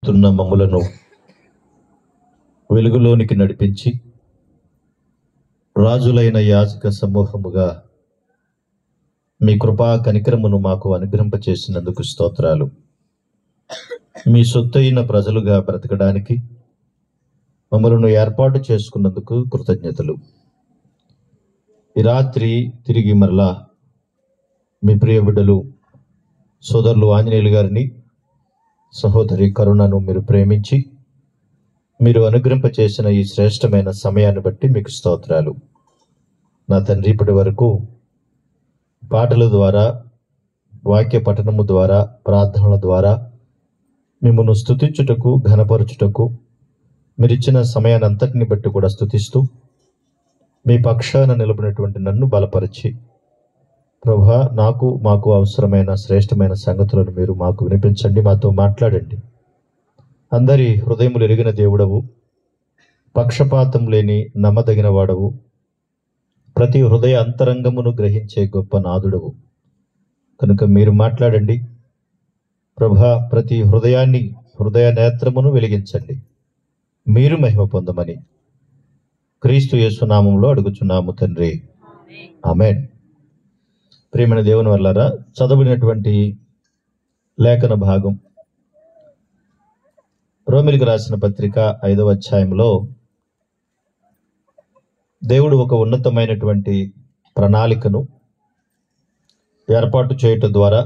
చీకటిలోకెళ్తున్న మమ్ములను వెలుగులోనికి నడిపించి రాజులైన యాజక సమూహముగా మీ కృపా కనికరమును మాకు అనుగ్రహింపచేసినందుకు స్తోత్రాలు. మీ సొత్తైన ప్రజలుగా బ్రతకడానికి మమ్మలను ఏర్పాటు చేసుకున్నందుకు కృతజ్ఞతలు. ఈ రాత్రి తిరిగి మరలా మీ ప్రియ బిడ్డలు సోదరులు ఆంజనేయులు గారిని, సహోదరి కరుణను మీరు ప్రేమించి మీరు అనుగ్రహింపచేసిన ఈ శ్రేష్టమైన సమయాన్ని బట్టి మీకు స్తోత్రాలు. నా తండ్రి, ఇప్పటి వరకు పాటల ద్వారా, వాక్య పఠనము ద్వారా, ప్రార్థనల ద్వారా మిమ్మల్ని స్తుతించుటకు, ఘనపరచుటకు మీరిచ్చిన సమయాన్ని అంతటిని బట్టి కూడా స్తుతిస్తూ మీ పక్షాన నిలబడినటువంటి నన్ను బలపరిచి, ప్రభా, మాకు అవసరమైన శ్రేష్టమైన సంగతులను మీరు మాకు వినిపించండి, మాతో మాట్లాడండి. అందరి హృదయములు ఎరిగిన దేవుడవు, పక్షపాతం లేని నమ్మదగిన వాడవు, ప్రతి హృదయ అంతరంగమును గ్రహించే గొప్ప నాదుడవు కనుక మీరు మాట్లాడండి ప్రభా. ప్రతి హృదయ నేత్రమును వెలిగించండి, మీరు మహిమ పొందమని క్రీస్తు యేసు నామములో అడుగుచున్నాము తండ్రి, ఆమేన్. ప్రియమైన దేవుని వల్లారా, చదవబడినటువంటి లేఖన భాగం రోమీయులకు రాసిన పత్రిక 5వ అధ్యాయంలో దేవుడు ఒక ఉన్నతమైనటువంటి ప్రణాళికను ఏర్పాటు చేయటం ద్వారా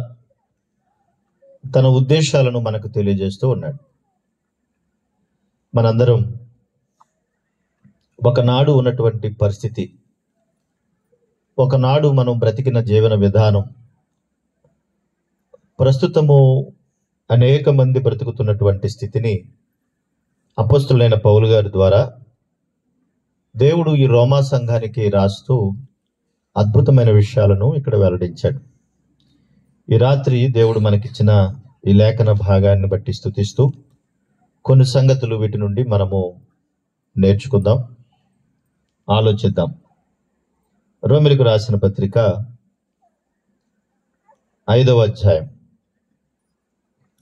తన ఉద్దేశాలను మనకు తెలియజేస్తూ ఉన్నాడు. మనందరం ఒకనాడు ఉన్నటువంటి పరిస్థితి, ఒకనాడు మనం బ్రతికిన జీవన విధానం, ప్రస్తుతము అనేక మంది బ్రతుకుతున్నటువంటి స్థితిని అపొస్తలుడైన పౌలు గారి ద్వారా దేవుడు ఈ రోమా సంఘానికి రాస్తూ అద్భుతమైన విషయాలను ఇక్కడ వెల్లడించాడు. ఈ రాత్రి దేవుడు మనకిచ్చిన ఈ లేఖన భాగాన్ని బట్టి స్తుతిస్తూ కొన్ని సంగతులు వీటి నుండి మనము నేర్చుకుందాం, ఆలోచిద్దాం. రోమీయులకు రాసిన పత్రిక 5వ అధ్యాయం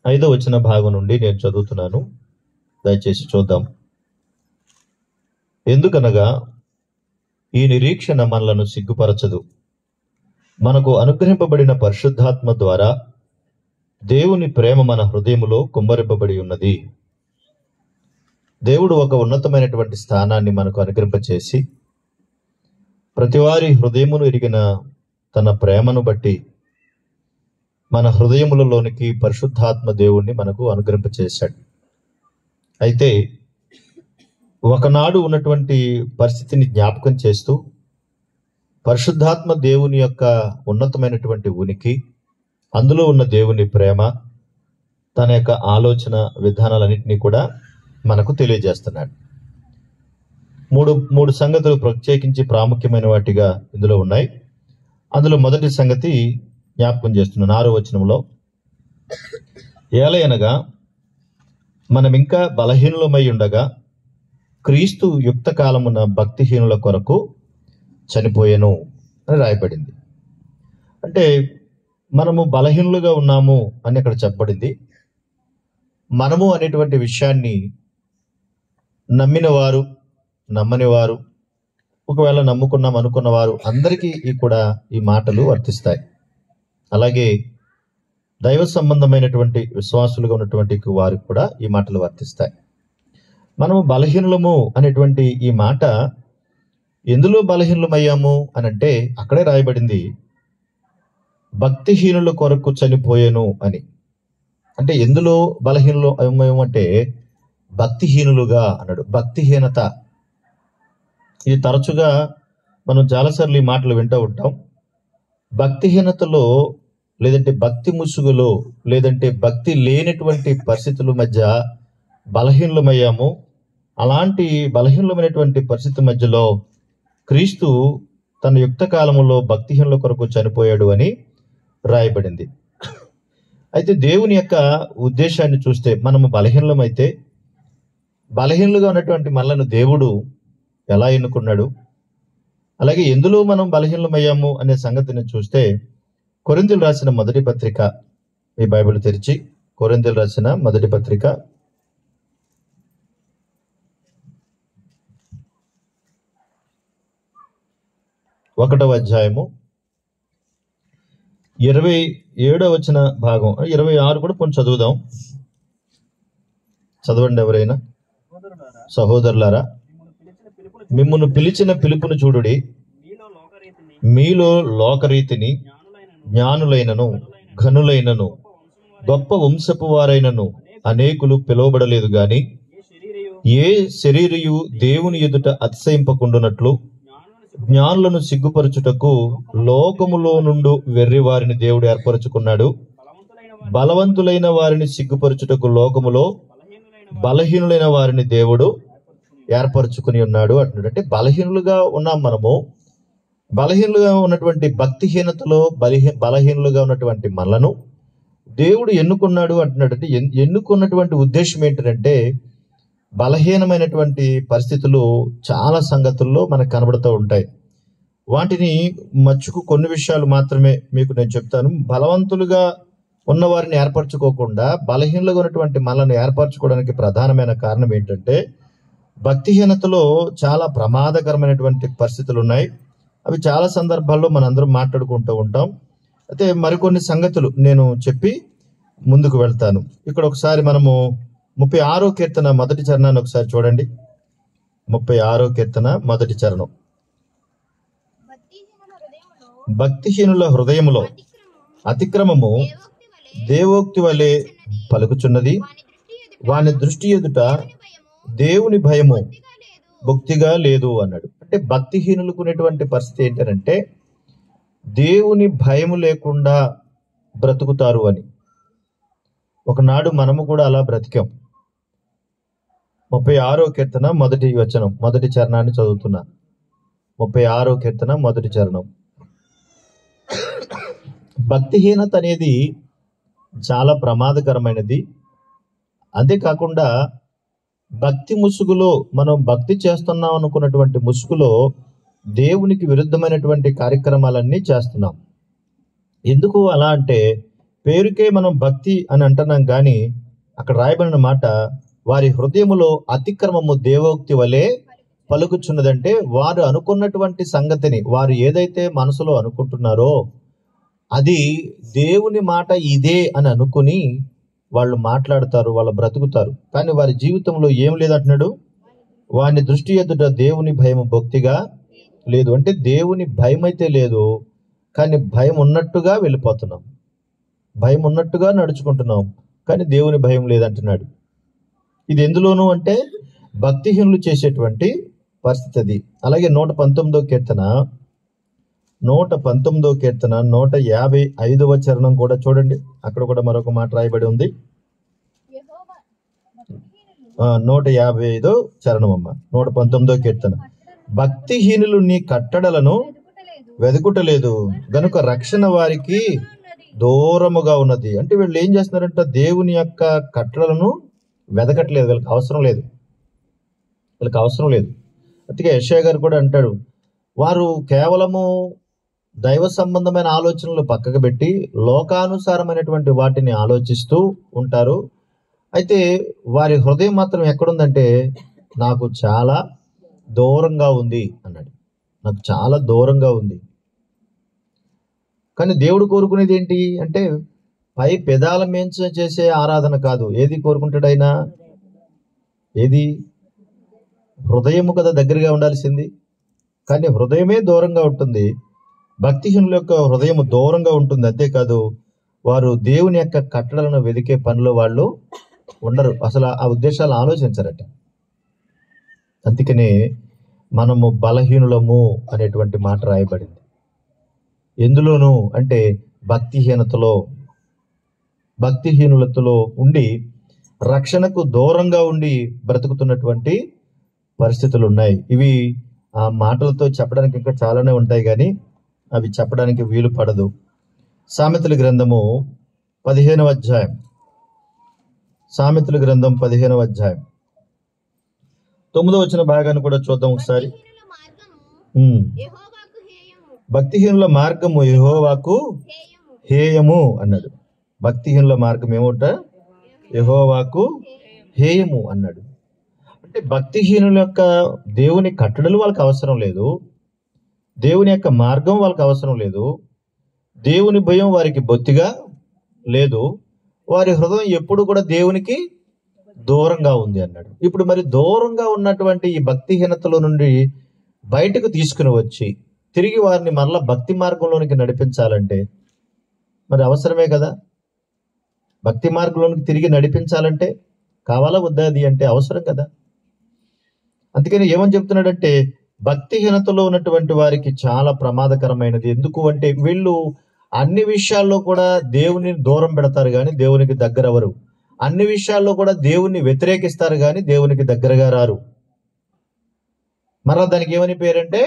5వ వచన భాగం నుండి నేను చదువుతున్నాను, దయచేసి చూద్దాం. ఎందుకనగా ఈ నిరీక్షణ మనలను సిగ్గుపరచదు, మనకు అనుగ్రహింపబడిన పరిశుద్ధాత్మ ద్వారా దేవుని ప్రేమ మన హృదయములో కుమ్మరింపబడి ఉన్నది. దేవుడు ఒక ఉన్నతమైనటువంటి స్థానాన్ని మనకు అనుగ్రహింపచేసి ప్రతివారి హృదయమును ఎరిగిన తన ప్రేమను బట్టి మన హృదయములలోనికి పరిశుద్ధాత్మ దేవుణ్ణి మనకు అనుగ్రహింపచేశాడు. అయితే ఒకనాడు ఉన్నటువంటి పరిస్థితిని జ్ఞాపకం చేస్తూ పరిశుద్ధాత్మ దేవుని యొక్క ఉన్నతమైనటువంటి ఉనికి, అందులో ఉన్న దేవుని ప్రేమ, తన యొక్క ఆలోచన విధానాలన్నింటినీ కూడా మనకు తెలియజేస్తున్నాడు. మూడు సంగతులు ప్రత్యేకించి ప్రాముఖ్యమైన వాటిగా ఇందులో ఉన్నాయి. అందులో మొదటి సంగతి జ్ఞాపకం చేస్తున్నాను 6వ వచనంలో, ఏలయనగా మనం ఇంకా బలహీనులమై ఉండగా క్రీస్తు యుక్త కాలమున భక్తిహీనుల కొరకు చనిపోయెను అని రాయబడింది. అంటే మనము బలహీనులుగా ఉన్నాము అని అక్కడ చెప్పబడింది. మనము అనేటువంటి విషయాన్ని నమ్మిన వారు, నమ్మని వారు, ఒకవేళ నమ్ముకున్నాం అనుకున్న వారు అందరికీ కూడా ఈ మాటలు వర్తిస్తాయి. అలాగే దైవ సంబంధమైనటువంటి విశ్వాసులుగా ఉన్నటువంటి వారికి కూడా ఈ మాటలు వర్తిస్తాయి. మనము బలహీనులము అనేటువంటి ఈ మాట ఎందులో బలహీనులమయ్యాము అని అంటే అక్కడే రాయబడింది, భక్తిహీనుల కొరకు చనిపోయాను అని. అంటే ఎందులో బలహీనులు అంటే భక్తిహీనులుగా అన్నాడు. భక్తిహీనత, ఇది తరచుగా మనం చాలాసార్లు ఈ మాటలు వింటూ ఉంటాం. భక్తిహీనతలో, లేదంటే భక్తి ముసుగులో, లేదంటే భక్తి లేనటువంటి పరిస్థితుల మధ్య బలహీనులమయ్యాము. అలాంటి బలహీనమైనటువంటి పరిస్థితి మధ్యలో క్రీస్తు తన యుక్త కాలములో భక్తిహీనుల కొరకు చనిపోయాడు అని రాయబడింది. అయితే దేవుని యొక్క ఉద్దేశాన్ని చూస్తే మనము బలహీనమైతే, బలహీనులుగా ఉన్నటువంటి మనలను దేవుడు ఎలా ఎన్నుకున్నాడు, అలాగే ఎందులో మనం బలహీనమయ్యాము అనే సంగతిని చూస్తే కొరింథీయులకు రాసిన మొదటి పత్రిక, ఈ బైబిల్ తెరిచి కొరింథీయులకు రాసిన మొదటి పత్రిక 1వ అధ్యాయము 27వ వచన భాగం, 26 కూడా కొంచెం చదువుదాం. చదవండి ఎవరైనా. సహోదరులారా, మిమ్మును పిలిచిన పిలుపును చూడుడి, మీలో లోకరీతిని జ్ఞానులైనను ఘనులైనను గొప్ప వంశపు వారైనను అనేకులు పిలువబడలేదు గాని, ఏ శరీరయు దేవుని ఎదుట అతిశయింపకుండునట్లు జ్ఞానులను సిగ్గుపరచుటకు లోకములో నుండు వెర్రి వారిని దేవుడు ఏర్పరచుకున్నాడు. బలవంతులైన వారిని సిగ్గుపరచుటకు లోకములో బలహీనులైన వారిని దేవుడు ఏర్పరచుకుని ఉన్నాడు అంటున్నాడు. అంటే బలహీనులుగా ఉన్నాం మనము. బలహీనులుగా ఉన్నటువంటి భక్తిహీనతలో బలహీనులుగా ఉన్నటువంటి మనలను దేవుడు ఎన్నుకున్నాడు అంటున్నాడు. అంటే ఎన్నుకున్నటువంటి ఉద్దేశం ఏంటంటే, బలహీనమైనటువంటి పరిస్థితులు చాలా సంగతుల్లో మనకు కనబడుతూ ఉంటాయి. వాటిని మచ్చుకు కొన్ని విషయాలు మాత్రమే మీకు నేను చెప్తాను. బలవంతులుగా ఉన్న వారిని ఏర్పరచుకోకుండా బలహీనులుగా ఉన్నటువంటి మనల్ని ఏర్పరచుకోవడానికి ప్రధానమైన కారణం ఏంటంటే, భక్తిహీనతలో చాలా ప్రమాదకరమైనటువంటి పరిస్థితులు ఉన్నాయి. అవి చాలా సందర్భాల్లో మనందరం మాట్లాడుకుంటూ ఉంటాం. అయితే మరికొన్ని సంగతులు నేను చెప్పి ముందుకు వెళ్తాను. ఇక్కడ ఒకసారి మనము 36వ కీర్తన మొదటి చరణాన్ని ఒకసారి చూడండి. 36వ కీర్తన మొదటి చరణం. భక్తిహీనుల హృదయములో అతిక్రమము దేవోక్తి వలె పలుకుచున్నది, వాని దృష్టి ఎదుట దేవుని భయము భక్తిగా లేదు అన్నాడు. అంటే భక్తిహీనులకు ఉన్నటువంటి పరిస్థితి ఏంటంటే, దేవుని భయము లేకుండా బ్రతుకుతారు అని. ఒకనాడు మనము కూడా అలా బ్రతికాం. 36వ కీర్తన మొదటి వచనం, మొదటి చరణాన్ని చదువుతున్నా. 36వ కీర్తన మొదటి చరణం. భక్తిహీనత అనేది చాలా ప్రమాదకరమైనది. అంతేకాకుండా భక్తి ముసుగులో, మనం భక్తి చేస్తున్నాం అనుకున్నటువంటి ముసుగులో దేవునికి విరుద్ధమైనటువంటి కార్యక్రమాలన్నీ చేస్తున్నాం. ఎందుకు అలా అంటే, పేరుకే మనం భక్తి అని అంటున్నాం కానీ అక్కడ రాయబడిన మాట, వారి హృదయములో అతిక్రమము దేవోక్తి వలె పలుకుచున్నదంటే, వారు అనుకున్నటువంటి సంగతిని, వారు ఏదైతే మనసులో అనుకుంటున్నారో అది దేవుని మాట ఇదే అని అనుకుని వాళ్ళు మాట్లాడతారు, వాళ్ళు బ్రతుకుతారు. కానీ వారి జీవితంలో ఏం లేదంటున్నాడు, వాని దృష్టి ఎదుట దేవుని భయం భక్తిగా లేదు. అంటే దేవుని భయం అయితే లేదు, కానీ భయం ఉన్నట్టుగా వెళ్ళిపోతున్నాం, భయం ఉన్నట్టుగా నడుచుకుంటున్నాం, కానీ దేవుని భయం లేదంటున్నాడు. ఇది ఎందులోనూ అంటే భక్తిహీనులు చేసేటువంటి పరిస్థితి అది. అలాగే 119వ కీర్తన 155వ చరణం కూడా చూడండి. అక్కడ కూడా మరొక మాట రాయబడి ఉంది. 155వ చరణం అమ్మ, 119వ కీర్తన. భక్తిహీనులు నీ కట్టడలను వెదుకుటలేదు గనుక రక్షణ వారికి దూరముగా ఉన్నది. అంటే వీళ్ళు ఏం చేస్తున్నారంటే, దేవుని యొక్క కట్టడలను వెదకట్లేదు, వీళ్ళకి అవసరం లేదు, వీళ్ళకి అవసరం లేదు. అందుకే యెషయా గారు కూడా అంటాడు, వారు కేవలము దైవ సంబంధమైన ఆలోచనలు పక్కకు పెట్టి లోకానుసారమైనటువంటి వాటిని ఆలోచిస్తూ ఉంటారు. అయితే వారి హృదయం మాత్రం ఎక్కడుందంటే, నాకు చాలా దూరంగా ఉంది అన్నాడు. నాకు చాలా దూరంగా ఉంది. కానీ దేవుడు కోరుకునేది ఏంటి అంటే, పై పెదాల మేంచ చేసే ఆరాధన కాదు. ఏది కోరుకుంటాడైనా? ఏది? హృదయము కదా దగ్గరగా ఉండాల్సింది. కానీ హృదయమే దూరంగా ఉంటుంది. భక్తిహీనుల యొక్క హృదయం దూరంగా ఉంటుంది. అంతేకాదు, వారు దేవుని యొక్క కట్టడలను వెదికే పనిలో వాళ్ళు ఉండరు, అసలు ఆ ఉద్దేశాలు ఆలోచించరట. అందుకనే మనము బలహీనులము అనేటువంటి మాట రాయబడింది. ఎందులోనూ అంటే భక్తిహీనులతలో ఉండి రక్షణకు దూరంగా ఉండి బ్రతుకుతున్నటువంటి పరిస్థితులు ఉన్నాయి. ఇవి ఆ మాటలతో చెప్పడానికి ఇంకా చాలానే ఉంటాయి, కానీ అవి చెప్పడానికి వీలు పడదు. సామెతల గ్రంథము 15వ అధ్యాయం, సామెతల గ్రంథం 15వ అధ్యాయం 9వ వచన భాగాన్ని కూడా చూద్దాం ఒకసారి. భక్తిహీనుల మార్గము యెహోవాకు హేయము అన్నాడు. భక్తిహీనుల మార్గం ఏమోట? యెహోవాకు హేయము అన్నాడు. అంటే భక్తిహీనుల యొక్క దేవుని కట్టడలు వాళ్ళకి అవసరం లేదు, దేవుని యొక్క మార్గం వాళ్ళకి అవసరం లేదు, దేవుని భయం వారికి బొత్తిగా లేదు, వారి హృదయం ఎప్పుడు కూడా దేవునికి దూరంగా ఉంది అన్నాడు. ఇప్పుడు మరి దూరంగా ఉన్నటువంటి ఈ భక్తిహీనతలో నుండి బయటకు తీసుకుని వచ్చి తిరిగి వారిని మరలా భక్తి మార్గంలోనికి నడిపించాలంటే మరి అవసరమే కదా. భక్తి మార్గంలోనికి తిరిగి నడిపించాలంటే కావాలా వద్దా అది అంటే అవసరం కదా. అందుకని ఏమని చెప్తున్నాడంటే భక్తిహీనతలో ఉన్నటువంటి వారికి చాలా ప్రమాదకరమైనది. ఎందుకు అంటే వీళ్ళు అన్ని విషయాల్లో కూడా దేవుని దూరం పెడతారు కానీ దేవునికి దగ్గర అవ్వరు. అన్ని విషయాల్లో కూడా దేవుణ్ణి వ్యతిరేకిస్తారు కానీ దేవునికి దగ్గరగా రారు. మరలా దానికి ఏమని పేరంటే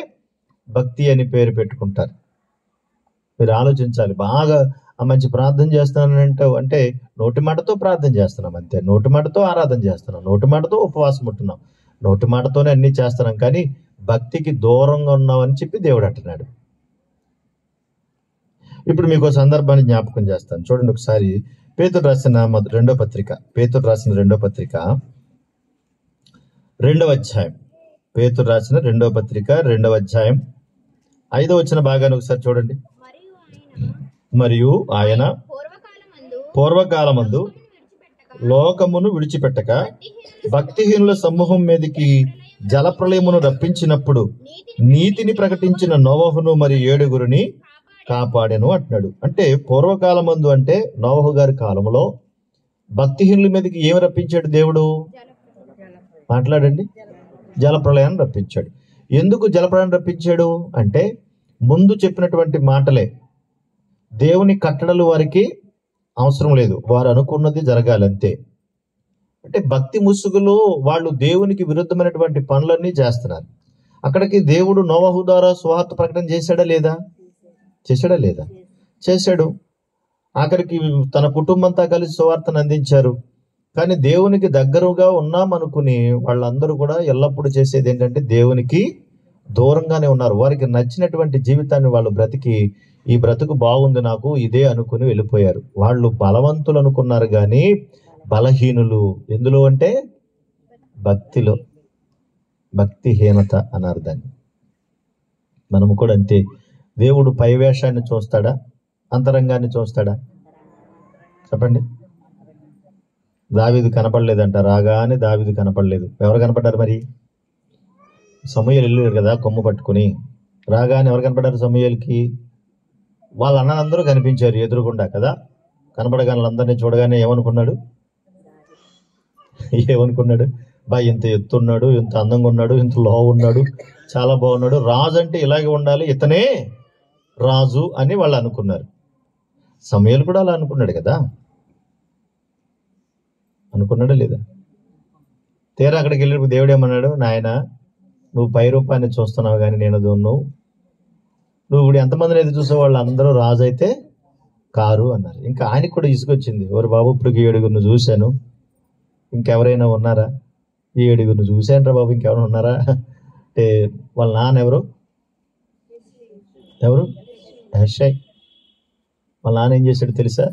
భక్తి అని పేరు పెట్టుకుంటారు. మీరు ఆలోచించాలి. బాగా మంచి ప్రార్థన చేస్తున్నానంటే అంటే నోటి మాటతో ప్రార్థన చేస్తున్నాం అంతే, నోటి మాటతో ఆరాధన చేస్తున్నాం, నోటి మాటతో ఉపవాసం ఉంటున్నాం, నోటి మాటతోనే అన్ని చేస్తున్నాం, కానీ భక్తికి దూరంగా ఉన్నామని చెప్పి దేవుడు అంటున్నాడు. ఇప్పుడు మీకు సందర్భాన్ని జ్ఞాపకం చేస్తాను, చూడండి ఒకసారి. పేతురు రాసిన రెండో పత్రిక, పేతురు రాసిన రెండో పత్రిక 2వ అధ్యాయం, పేతురు రాసిన రెండో పత్రిక 2వ అధ్యాయం 5వ వచన భాగాన్ని ఒకసారి చూడండి. మరియు ఆయన పూర్వకాలమందు లోకమును విడిచిపెట్టక భక్తిహీనుల సమూహం మీదకి జలప్రళయమును రప్పించినప్పుడు నీతిని ప్రకటించిన నోవహును మరి 7 కాపాడెను అంటున్నాడు. అంటే పూర్వకాలమందు అంటే నోవహు గారి కాలంలో భక్తిహీనుల మీదకి ఏమి రప్పించాడు దేవుడు? మాట్లాడండి. జలప్రళయాన్ని రప్పించాడు. ఎందుకు జలప్రళయం రప్పించాడు అంటే ముందు చెప్పినటువంటి మాటలే. దేవుని కట్టడలు వారికి అవసరం లేదు, వారు అనుకున్నది జరగాలి అంతే. అంటే భక్తి ముసుగులో వాళ్ళు దేవునికి విరుద్ధమైనటువంటి పనులన్నీ చేస్తున్నారు. అక్కడికి దేవుడు నోవహు ద్వారా సువార్త ప్రకటన చేశాడా లేదా? చేశాడు. ఆఖరికి తన కుటుంబంతో కలిసి సువార్తను అందించారు. కానీ దేవునికి దగ్గరగా ఉన్నామనుకుని వాళ్ళందరూ కూడా ఎల్లప్పుడూ చేసేది ఏంటంటే దేవునికి దూరంగానే ఉన్నారు. వారికి నచ్చినటువంటి జీవితాన్ని వాళ్ళు బ్రతికి ఈ బ్రతుకు బాగుంది నాకు ఇదే అనుకుని వెళ్ళిపోయారు. వాళ్ళు బలవంతులు అనుకున్నారు కానీ బలహీనులు. ఎందులో అంటే భక్తిలో. భక్తిహీనత అన్నారు దాన్ని. మనము కూడా అంతే. దేవుడు పైవేషాన్ని చూస్తాడా, అంతరంగాన్ని చూస్తాడా? చెప్పండి. దావీదు కనపడలేదంట, రాగానే దావీదు కనపడలేదు. ఎవరు కనపడ్డారు మరి? సమూయేలు వెళ్ళారు కదా కొమ్ము పట్టుకుని. రాగానే ఎవరు కనపడ్డారు సమూయేలుకి? వాళ్ళ అన్నలందరూ కనిపించారు ఎదురుగుండా కదా. కనపడగానే వాళ్ళందరినీ చూడగానే ఏమనుకున్నాడు? బా ఇంత ఎత్తున్నాడు, ఇంత అందంగా ఉన్నాడు, ఇంత లో ఉన్నాడు, చాలా బాగున్నాడు, రాజు అంటే ఇలాగే ఉండాలి, ఇతనే రాజు అని వాళ్ళు అనుకున్నారు. సమూయేలు కూడా అలా అనుకున్నాడు కదా. అనుకున్నాడా లేదా? తీరా అక్కడికి వెళ్ళినప్పుడు దేవుడు ఏమన్నాడు? నాయన నువ్వు పై రూపాన్ని చూస్తున్నావు కానీ నేను నువ్వు ఇప్పుడు ఎంతమందిని అయితే చూసే వాళ్ళు అందరూ రాజు అయితే కారు అన్నారు. ఇంకా ఆయనకి కూడా ఇసుకొచ్చింది. ఎవరు బాబు, ఇప్పటికి 7 చూశాను, ఇంకెవరైనా ఉన్నారా? ఈ 7 చూశాను రా బాబు, ఇంకెవరైనా ఉన్నారా అంటే వాళ్ళ నాన్న ఎవరు? యెషై. వాళ్ళ నాన్న ఏం చేశాడు తెలుసా?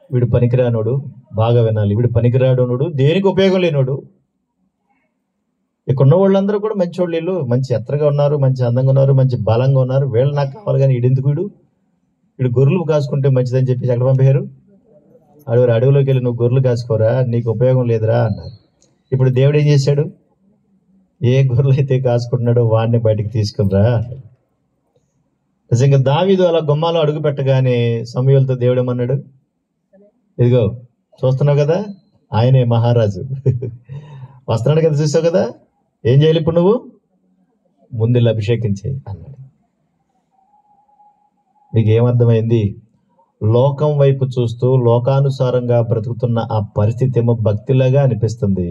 వీడు పనికిరానోడు, బాగా వినాలి, వీడు పనికిరాడోనుడు, దేనికి ఉపయోగం లేనోడు. ఇక్కడ ఉన్న వాళ్ళందరూ కూడా మంచి వాళ్ళు, వీళ్ళు మంచి ఎత్తరగా ఉన్నారు, మంచి అందంగా ఉన్నారు, మంచి బలంగా ఉన్నారు, వీళ్ళు నాకు కావాలి కానీ వీడెందుకు? వీడు గొర్రెలు కాసుకుంటే మంచిదని చెప్పేసి ఎక్కడ పంపారు? అడవిలోకి వెళ్ళి నువ్వు గొర్రెలు కాసుకోరా, నీకు ఉపయోగం లేదురా అన్నారు. ఇప్పుడు దేవుడు ఏం చేశాడు? ఏ గొర్రెలు అయితే కాసుకుంటున్నాడో వాడిని బయటికి తీసుకునిరా. నిజంగా దావీదు అలా గుమ్మాలో అడుగు పెట్టగానే సమూయేలుతో దేవుడు ఏమన్నాడు? ఇదిగో చూస్తున్నావు కదా, ఆయనే మహారాజు వస్తున్నాడు కదా, చూసావు కదా, ఏం చేయాలి ఇప్పుడు? నువ్వు ముందు అభిషేకించేయి అన్నాడు. మీకు ఏమర్థమైంది? లోకం వైపు చూస్తూ లోకానుసారంగా బ్రతుకుతున్న ఆ పరిస్థితి ఏమో భక్తిలాగా అనిపిస్తుంది.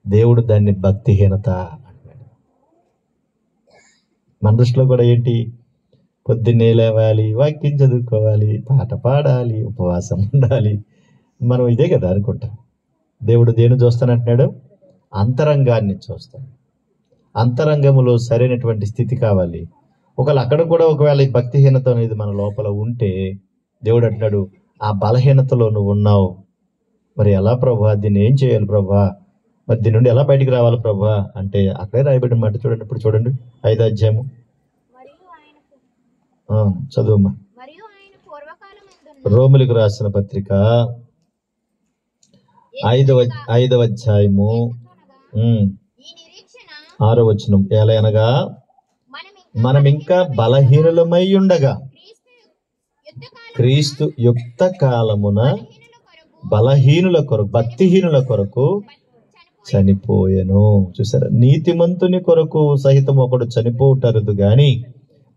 దేవుడు దాన్ని భక్తిహీనత అన్నాడు. మన దృష్టిలో కూడా ఏంటి? పొద్దున్నే లేవాలి, వాక్యం చదువుకోవాలి, పాట పాడాలి, ఉపవాసం ఉండాలి, మనం ఇదే కదా అనుకుంటాం. దేవుడు దేని చూస్తానంటున్నాడు? అంతరంగాన్ని చూస్తాడు. అంతరంగములో సరైనటువంటి స్థితి కావాలి. ఒకవేళ అక్కడ కూడా ఒకవేళ ఈ భక్తిహీనత అనేది మన లోపల ఉంటే దేవుడు అంటున్నాడు, ఆ బలహీనతలో నువ్వు ఉన్నావు, మరి ఎలా ప్రభా, దీన్ని ఏం చేయాలి ప్రభా, మరి దీని నుండి ఎలా బయటికి రావాలి ప్రభా అంటే అక్కడే రాయబడిన మాట చూడండి. ఇప్పుడు చూడండి 5వ అధ్యాయము చదువుమా. రోమిలకు రాసిన పత్రిక 5వ అధ్యాయము 6వ వచనం. ఎలాగనగా మనం ఇంకా బలహీనులమై ఉండగా క్రీస్తు యుక్త కాలమున బలహీనుల కొరకు, భక్తిహీనుల కొరకు చనిపోయెను. చూసారా, నీతిమంతుని కొరకు సహితం ఒకడు చనిపోవుటరదు గాని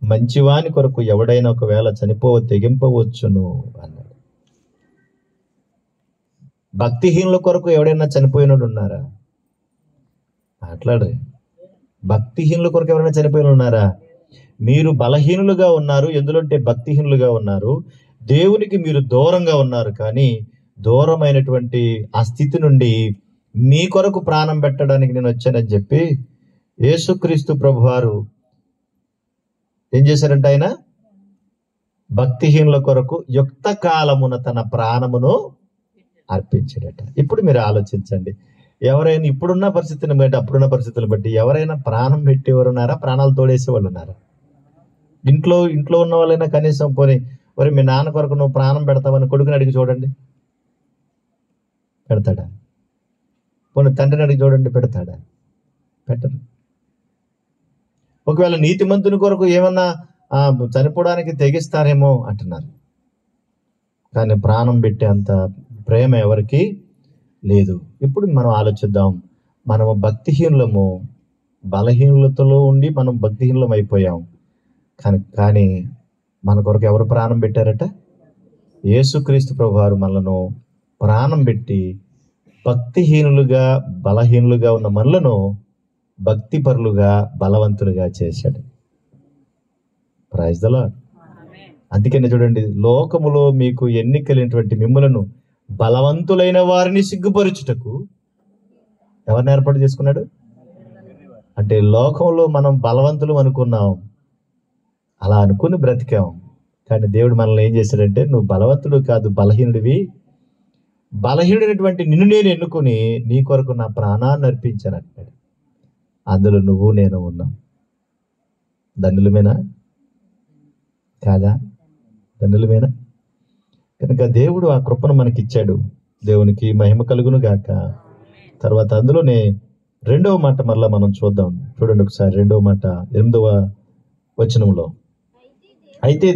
మంచివాని కొరకు ఎవడైనా ఒకవేళ తెగింపవచ్చును అన్నాడు. భక్తిహీనుల కొరకు ఎవడైనా చనిపోయినోడు ఉన్నారా? మాట్లాడరే. భక్తిహీనుల కొరకు ఎవరైనా చనిపోయిన ఉన్నారా? మీరు బలహీనులుగా ఉన్నారు. ఎందుకంటే భక్తిహీనులుగా ఉన్నారు. దేవునికి మీరు దూరంగా ఉన్నారు. కానీ దూరమైనటువంటి ఆ స్థితి నుండి మీ కొరకు ప్రాణం పెట్టడానికి నేను వచ్చానని చెప్పి యేసుక్రీస్తు ప్రభువారు ఏం చేశారంటే ఆయన భక్తిహీనుల కొరకు యుక్త కాలమున తన ప్రాణమును అర్పించాడట. ఇప్పుడు మీరు ఆలోచించండి, ఎవరైనా ఇప్పుడున్న పరిస్థితిని బట్టి, అప్పుడున్న పరిస్థితులు బట్టి ఎవరైనా ప్రాణం పెట్టేవారు ఉన్నారా? ప్రాణాలు తోడేసే వాళ్ళు ఉన్నారా? ఇంట్లో ఉన్న వాళ్ళైనా కనీసం పోనీ, మరి మీ నాన్న కొరకు నువ్వు ప్రాణం పెడతావని కొడుకుని అడిగి చూడండి, పెడతాడా? పోనీ తండ్రిని అడిగి చూడండి, పెడతాడా? పెట్టరు. ఒకవేళ నీతిమంతుని కొరకు ఏమన్నా చనిపోవడానికి తెగిస్తారేమో అంటున్నారు. కానీ ప్రాణం పెట్టే అంత ప్రేమ ఎవరికి లేదు. ఇప్పుడు మనం ఆలోచిద్దాం. మనము భక్తిహీనులము, బలహీనతలో ఉండి మనం భక్తిహీనులం అయిపోయాం. కానీ మన కొరకు ఎవరు ప్రాణం పెట్టారట? యేసుక్రీస్తు ప్రభువారు మనలను ప్రాణం పెట్టి భక్తిహీనులుగా, బలహీనులుగా ఉన్న మనలను భక్తిపరులుగా, బలవంతులుగా చేశాడు. Praise the Lord. అందుకనే చూడండి, లోకములో మీకు ఎన్నికలైనటువంటి మిమ్ములను బలవంతులైన వారిని సిగ్గుపరచుటకు ఎవరిని ఏర్పాటు చేసుకున్నాడు? అంటే లోకంలో మనం బలవంతులు అనుకున్నాం, అలా అనుకుని బ్రతికాం. కానీ దేవుడు మనల్ని ఏం చేశాడంటే, నువ్వు బలవంతుడు కాదు, బలహీనుడివి. బలహీనుడైనటువంటి నిన్ను నేను ఎన్నుకుని నీ కొరకు నా ప్రాణాన్ని అర్పించాను అంటాడు. అందులో నువ్వు నేను ఉన్నాం. ధన్యులమేనా కాదా? ధన్యులమేనా? కనుక దేవుడు ఆ కృపను మనకిచ్చాడు. దేవునికి మహిమ కలుగును గాక. తర్వాత అందులోనే 2వ మాట మరలా మనం చూద్దాం. చూడండి ఒకసారి 2వ మాట 8వ వచనంలో. అయితే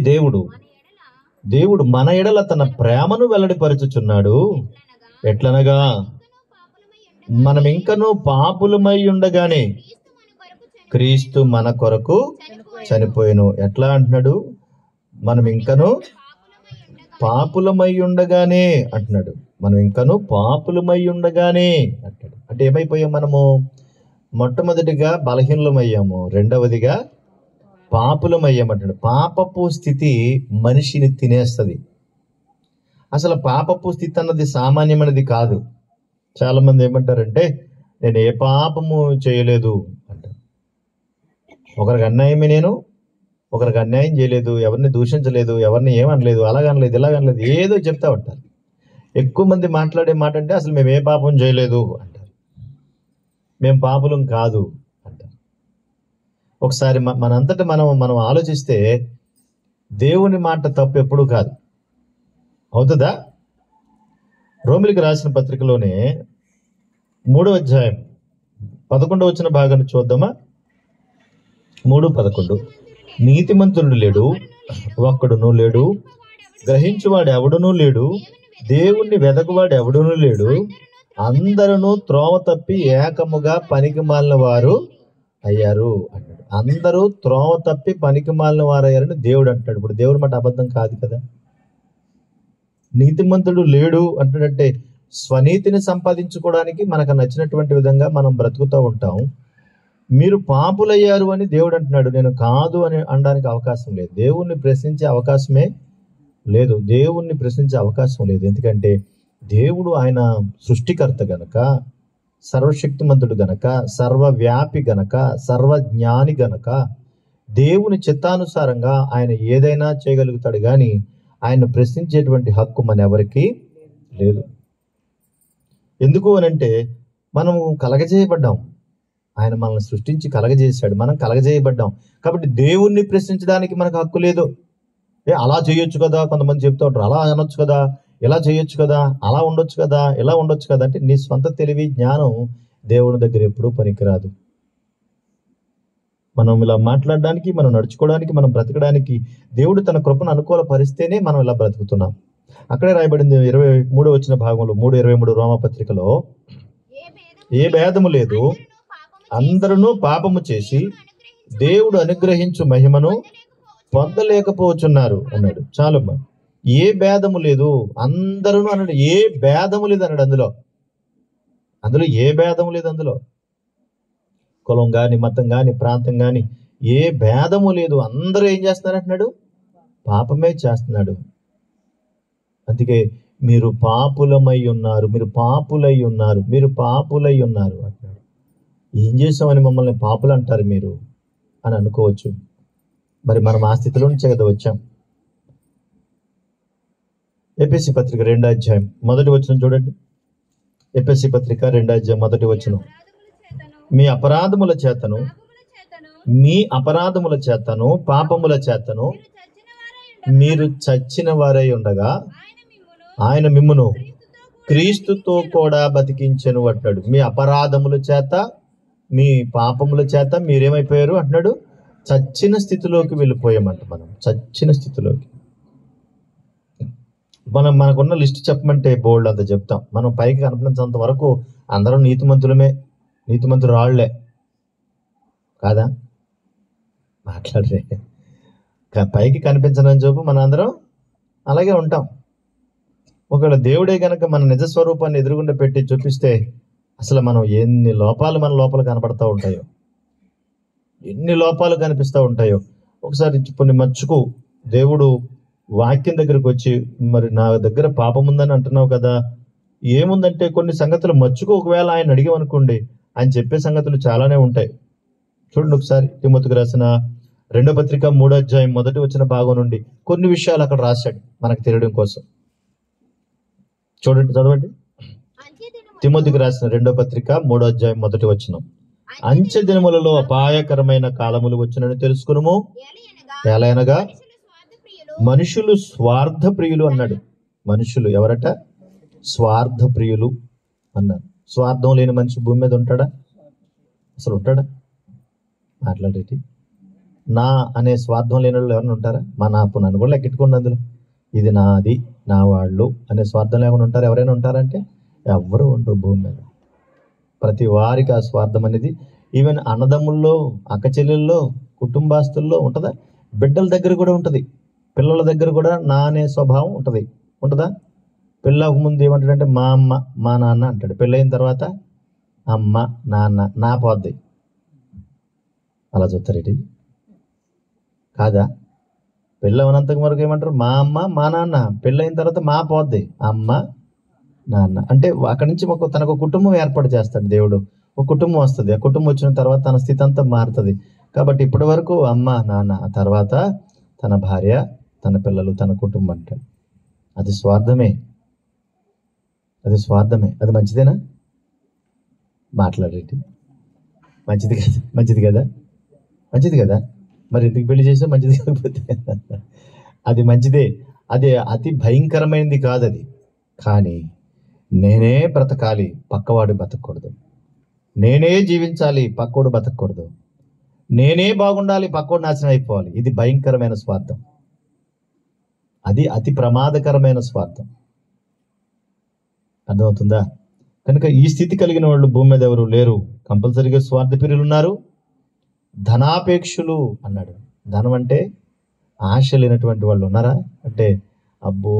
దేవుడు మన ఎడల తన ప్రేమను వెల్లడిపరచుచున్నాడు. ఎట్లనగా మనం ఇంకనూ పాపులమై ఉండగానే క్రీస్తు మన కొరకు చనిపోయెను. ఎట్లా అంటున్నాడు? మనం ఇంకనూ పాపులమై ఉండగానే అంటున్నాడు. మనం ఇంకనూ పాపులమై ఉండగానే అంటాడు. అంటే ఏమైపోయాం మనము? మొట్టమొదటిగా బలహీనమయ్యాము, రెండవదిగా పాపులమయ్యామంటాడు. పాపపు స్థితి మనిషిని తినేస్తుంది. అసలు పాపపు స్థితి అన్నది సామాన్యమైనది కాదు. చాలా మంది ఏమంటారంటే, నేను ఏ పాపము చేయలేదు అంటారు. ఒకరికి అన్యాయం చేయలేదు, ఎవరిని దూషించలేదు, ఎవరిని ఏమనలేదు, అలాగనలేదు, ఇలాగనలేదు, ఏదో చెప్తా ఉంటారు. ఎక్కువ మంది మాట్లాడే మాట అంటే అసలు మేము ఏ పాపం చేయలేదు అంటారు, మేము పాపులం కాదు అంటారు. ఒకసారి మనంతట మనం ఆలోచిస్తే దేవుని మాట తప్పు ఎప్పుడూ కాదు. అవుతుందా? రోమిలికి రాసిన పత్రికలోనే 3వ అధ్యాయం 11వ వచన భాగాన్ని చూద్దామా? 3:11. నీతిమంతుడు లేడు, ఒక్కడునూ లేడు, గ్రహించువాడు ఎవడునూ లేడు, దేవుణ్ణి వెదకువాడు ఎవడునూ లేడు, అందరూ త్రోవ తప్పి ఏకముగా పనికిమాలిన వారు అయ్యారు అంటాడు. అందరూ త్రోవ తప్పి పనికిమాలిన వారు అయ్యారని దేవుడు అంటాడు. ఇప్పుడు దేవుడి మాట అబద్ధం కాదు కదా. నీతిమంతుడు లేడు అంటున్నట్టే స్వనీతిని సంపాదించుకోవడానికి మనకు నచ్చినటువంటి విధంగా మనం బ్రతుకుతూ ఉంటాం. మీరు పాపులయ్యారు అని దేవుడు అంటున్నాడు. నేను కాదు అని అనడానికి అవకాశం లేదు. దేవుణ్ణి ప్రశ్నించే అవకాశమే లేదు. దేవుణ్ణి ప్రశ్నించే అవకాశం లేదు. ఎందుకంటే దేవుడు ఆయన సృష్టికర్త గనక, సర్వశక్తిమంతుడు గనక, సర్వవ్యాపి గనక, సర్వజ్ఞాని గనక దేవుని చిత్తానుసారంగా ఆయన ఏదైనా చేయగలుగుతాడు. కానీ ఆయన ప్రశ్నించేటువంటి హక్కు మన ఎవరికి లేదు. ఎందుకు అనంటే మనము కలగజేయబడ్డాం. ఆయన మనల్ని సృష్టించి కలగజేశాడు, మనం కలగజేయబడ్డాం. కాబట్టి దేవుణ్ణి ప్రశ్నించడానికి మనకు హక్కు లేదు. అలా చేయొచ్చు కదా, కొంతమంది చెప్తూ ఉంటారు, అలా అనొచ్చు కదా, ఇలా చేయొచ్చు కదా, అలా ఉండొచ్చు కదా, ఇలా ఉండొచ్చు కదా. అంటే నీ సొంత తెలివి జ్ఞానం దేవుని దగ్గర ఎప్పుడూ పనికిరాదు. మనం ఇలా మాట్లాడడానికి, మనం నడుచుకోవడానికి, మనం బ్రతకడానికి దేవుడు తన కృపను అనుకూల పరిస్తేనే మనం ఇలా బ్రతుకుతున్నాం. అక్కడే రాయబడింది 23 వచ్చిన భాగంలో 3:23 రోమపత్రికలో, ఏ భేదము లేదు, అందరూ పాపము చేసి దేవుడు అనుగ్రహించు మహిమను పొందలేకపోతున్నారు అన్నాడు. చాలమ్మా, ఏ భేదము లేదు, అందరూ అన్నాడు. ఏ భేదము లేదు అన్నాడు. అందులో ఏ భేదము లేదు. అందులో కులం గాని, మతం గాని, ప్రాంతం గాని ఏ భేదము లేదు. అందరూ ఏం చేస్తున్నారు అంటున్నాడు? పాపమే చేస్తున్నాడు. అందుకే మీరు పాపులమై ఉన్నారు, మీరు పాపులై ఉన్నారు, మీరు పాపులై ఉన్నారు అంటున్నాడు. ఏం చేసామని మమ్మల్ని పాపులు అంటారు మీరు అని అనుకోవచ్చు. మరి మనం ఆ స్థితిలో నుంచే కదా వచ్చాం. ఎఫెసీ పత్రిక 2వ అధ్యాయం 1వ వచనం చూడండి. ఎఫెసీ పత్రిక 2వ అధ్యాయం 1వ వచనం, మీ అపరాధముల చేతను పాపముల చేతను మీరు చచ్చిన వారై ఉండగా ఆయన మిమ్మును క్రీస్తుతో కూడా బతికించెను అంటాడు. మీ అపరాధముల చేత, మీ పాపముల చేత మీరేమైపోయారు అంటున్నాడు? చచ్చిన స్థితిలోకి వెళ్ళిపోయామంట. మనం చచ్చిన స్థితిలోకి. మనకున్న లిస్ట్ చెప్పమంటే బోల్డ్ అంత చెప్తాం. మనం పైకి కనిపించినంత వరకు అందరం నీతిమంతురాళ్లే కాదా? మాట్లాడరే. పైకి కనిపించనని చెప్పు మన అందరం అలాగే ఉంటాం. ఒకవేళ దేవుడే గనక మన నిజ స్వరూపాన్ని ఎదురుగుండా పెట్టి చూపిస్తే అసలు మనం ఎన్ని లోపాలు మన లోపల కనపడతా ఉంటాయో, ఎన్ని లోపాలు కనిపిస్తూ ఉంటాయో. ఒకసారి కొన్ని మచ్చుకు దేవుడు వాక్యం దగ్గరకు వచ్చి, మరి నా దగ్గర పాపం ఉందని అంటున్నావు కదా, ఏముందంటే కొన్ని సంగతులు మచ్చుకు ఒకవేళ ఆయన అడిగామనుకోండి, ఆయన చెప్పే సంగతులు చాలానే ఉంటాయి. చూడండి ఒకసారి తిమోతికి రాసిన 2వ పత్రిక 3వ అధ్యాయం 1వ వచన భాగం నుండి కొన్ని విషయాలు అక్కడ రాశాడు మనకు తెలియడం కోసం. చూడండి, చదవండి. తిమోతికి రాసిన 2వ పత్రిక 3వ అధ్యాయం 1వ వచనం, అంచె దినములలో అపాయకరమైన కాలములు వచ్చునని తెలుసుకునుము. ఎలయనగా మనుషులు స్వార్థ ప్రియులు అన్నాడు. మనుషులు ఎవరట? స్వార్థ ప్రియులు అన్నారు. స్వార్థం లేని మనిషి భూమి మీద ఉంటాడా? అసలు ఉంటాడా? మాట్లాడేటి నా అనే స్వార్థం లేని వాళ్ళు ఎవరైనా ఉంటారా? మా నాపు నన్ను కూడా లెక్కెట్టుకోండి. అందులో ఇది నాది, నా వాళ్ళు అనే స్వార్థం లేకుండా ఉంటారు ఎవరైనా ఉంటారంటే ఎవరు ఉండరు భూమి మీద. ప్రతి వారికి ఆ స్వార్థం అనేది, ఈవెన్ అన్నదమ్ముల్లో, అక్క చెల్లెల్లో, కుటుంబాస్తుల్లో ఉంటుందా? బిడ్డల దగ్గర కూడా ఉంటుంది, పిల్లల దగ్గర కూడా నా అనే స్వభావం ఉంటుందా? పెళ్ళకు ముందు ఏమంటాడంటే మా అమ్మ మా నాన్న అంటాడు. పెళ్ళైన తర్వాత అమ్మ నాన్న నా పోద్ది. అలా చూస్తారేంటి? కాదా? పెళ్ళవనంతకు వరకు ఏమంటారు? మా అమ్మ మా నాన్న. పెళ్ళైన తర్వాత మా పోద్ది, అమ్మ నాన్న. అంటే అక్కడి నుంచి తనకు కుటుంబం ఏర్పాటు చేస్తాడు దేవుడు. ఒక కుటుంబం వస్తుంది. ఆ కుటుంబం వచ్చిన తర్వాత తన స్థితి అంతా మారుతుంది. కాబట్టి ఇప్పటి వరకు అమ్మ నాన్న, ఆ తర్వాత తన భార్య, తన పిల్లలు, తన కుటుంబం అంటాడు. అది స్వార్థమే. అది మంచిదేనా? మాట్లాడేటి మంచిది కదా. మరి ఎందుకు పెళ్లి చేసినా మంచిది కాకపోతే? అది మంచిదే. అది అతి భయంకరమైనది కాదు అది. కానీ నేనే బ్రతకాలి, పక్కవాడు బతకూడదు. నేనే జీవించాలి, పక్కోడు బతకూడదు. నేనే బాగుండాలి, పక్కోడు నాశనం అయిపోవాలి. ఇది భయంకరమైన స్వార్థం. అది అతి ప్రమాదకరమైన స్వార్థం. అర్థమవుతుందా? కనుక ఈ స్థితి కలిగిన వాళ్ళు భూమి మీద ఎవరు లేరు. కంపల్సరీగా స్వార్థప్రియులు ఉన్నారు, ధనాపేక్షులు అన్నాడు. ధనం అంటే ఆశ లేనటువంటి వాళ్ళు ఉన్నారా అంటే అబ్బో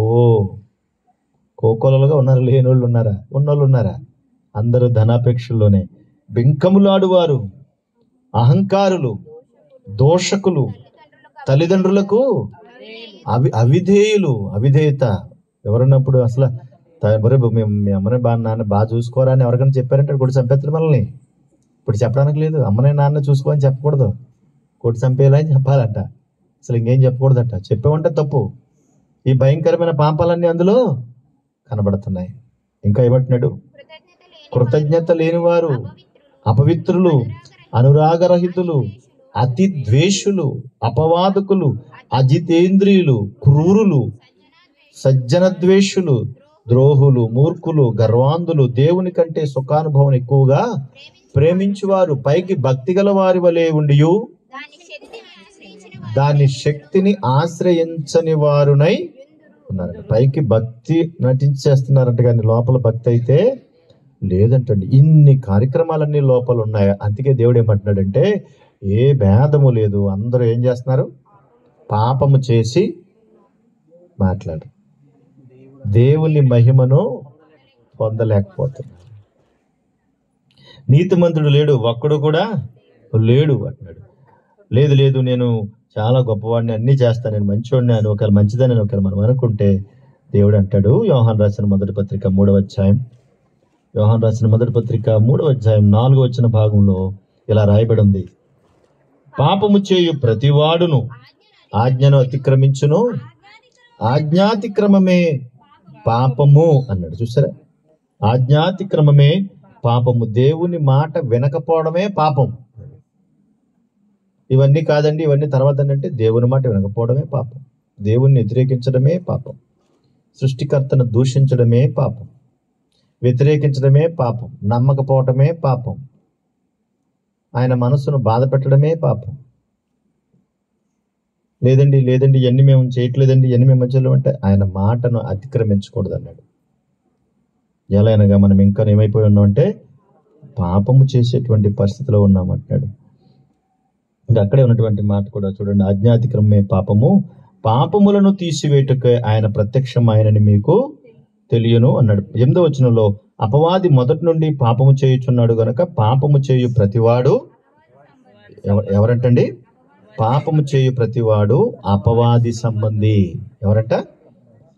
కోకోలలుగా ఉన్నారు. లేనోళ్ళు ఉన్నారా? ఉన్నోళ్ళు ఉన్నారా? అందరూ ధనాపేక్షల్లోనే. బింకములాడువారు, అహంకారులు, దోషకులు, తల్లిదండ్రులకు అవిధేయత. ఎవరన్నప్పుడు అసలు మీ అమ్మని నాన్న బాగా చూసుకోరా అని ఎవరికైనా చెప్పారంటే కొట్టి చంపేస్తారు మనల్ని. ఇప్పుడు చెప్పడానికి లేదు. అమ్మనే నాన్న చూసుకోని చెప్పకూడదు, కొట్టి చంపేలా అని చెప్పాలంట. అసలు ఇంకేం చెప్పకూడదట. చెప్పామంటే తప్పు. ఈ భయంకరమైన పాపాలన్నీ అందులో కనబడుతున్నాయి. ఇంకా ఏమంటున్నాడు? కృతజ్ఞత లేనివారు, అపవిత్రులు, అనురాగరహితులు, అతి ద్వేషులు, అపవాదకులు, అజితేంద్రియులు, క్రూరులు, సజ్జనద్వేషులు, ద్రోహులు, మూర్ఖులు, గర్వాంధులు, దేవుని కంటే సుఖానుభవం ఎక్కువగా ప్రేమించువారు, పైకి భక్తి గల వారి వలె ఉండియు దాని శక్తిని ఆశ్రయించని వారునై ఉన్నారంట. పైకి భక్తి నటించేస్తున్నారంట, కానీ లోపల భక్తి అయితే లేదంటండి. ఇన్ని కార్యక్రమాలన్నీ లోపల ఉన్నాయి. అందుకే దేవుడు ఏమంటున్నాడంటే ఏ భేదము లేదు, అందరూ ఏం చేస్తున్నారు? పాపము చేసి మాట్లాడు, దేవుని మహిమను పొందలేకపోతున్నారు. నీతిమంతుడు లేడు, ఒక్కడు కూడా లేడు అంటున్నాడు. లేదు లేదు, నేను చాలా గొప్పవాడిని, అన్నీ చేస్తాను, నేను మంచివాడిని అని ఒకవేళ మంచిదని ఒకవేళ మనం అనుకుంటే దేవుడు అంటాడు, యోహాను రాసిన మొదటి పత్రిక 3వ అధ్యాయం, యోహాను రాసిన మొదటి పత్రిక 3వ అధ్యాయం 4వ వచన భాగంలో ఇలా రాయబడి ఉంది, పాపము చేయు ప్రతివాడును ఆజ్ఞను అతిక్రమించును, ఆజ్ఞాతిక్రమమే పాపము అన్నాడు. చూసారా, ఆజ్ఞాతిక్రమమే పాపము. దేవుని మాట వినకపోవడమే పాపం. ఇవన్నీ కాదండి, ఇవన్నీ తర్వాత అంటే దేవుని మాట వినకపోవడమే పాపం, దేవుణ్ణి వ్యతిరేకించడమే పాపం, సృష్టికర్తను దూషించడమే పాపం, వ్యతిరేకించడమే పాపం, నమ్మకపోవటమే పాపం, ఆయన మనసును బాధ పెట్టడమే పాపం. లేదండి లేదండి ఇవన్నీ మేము చేయట్లేదండి, ఇవన్నీ మేము మంచిలో అంటే ఆయన మాటను అతిక్రమించకూడదు అన్నాడు. ఎలా అనగా మనం ఇంకా ఏమైపోయి ఉన్నామంటే పాపము చేసేటువంటి పరిస్థితిలో ఉన్నామంటున్నాడు. ఇంకా అక్కడే ఉన్నటువంటి మాట కూడా చూడండి, ఆజ్ఞాతిక్రమమే పాపము, పాపములను తీసివేయుటకు ఆయన ప్రత్యక్షం ఆయనని మీకు తెలియను అన్నాడు. 8వ వచనంలో అపవాది మొదటి నుండి పాపము చేయుచున్నాడు గనక పాపము చేయు ప్రతివాడు ఎవరంటండి? పాపము చేయు ప్రతివాడు అపవాది సంబంధి. ఎవరంట?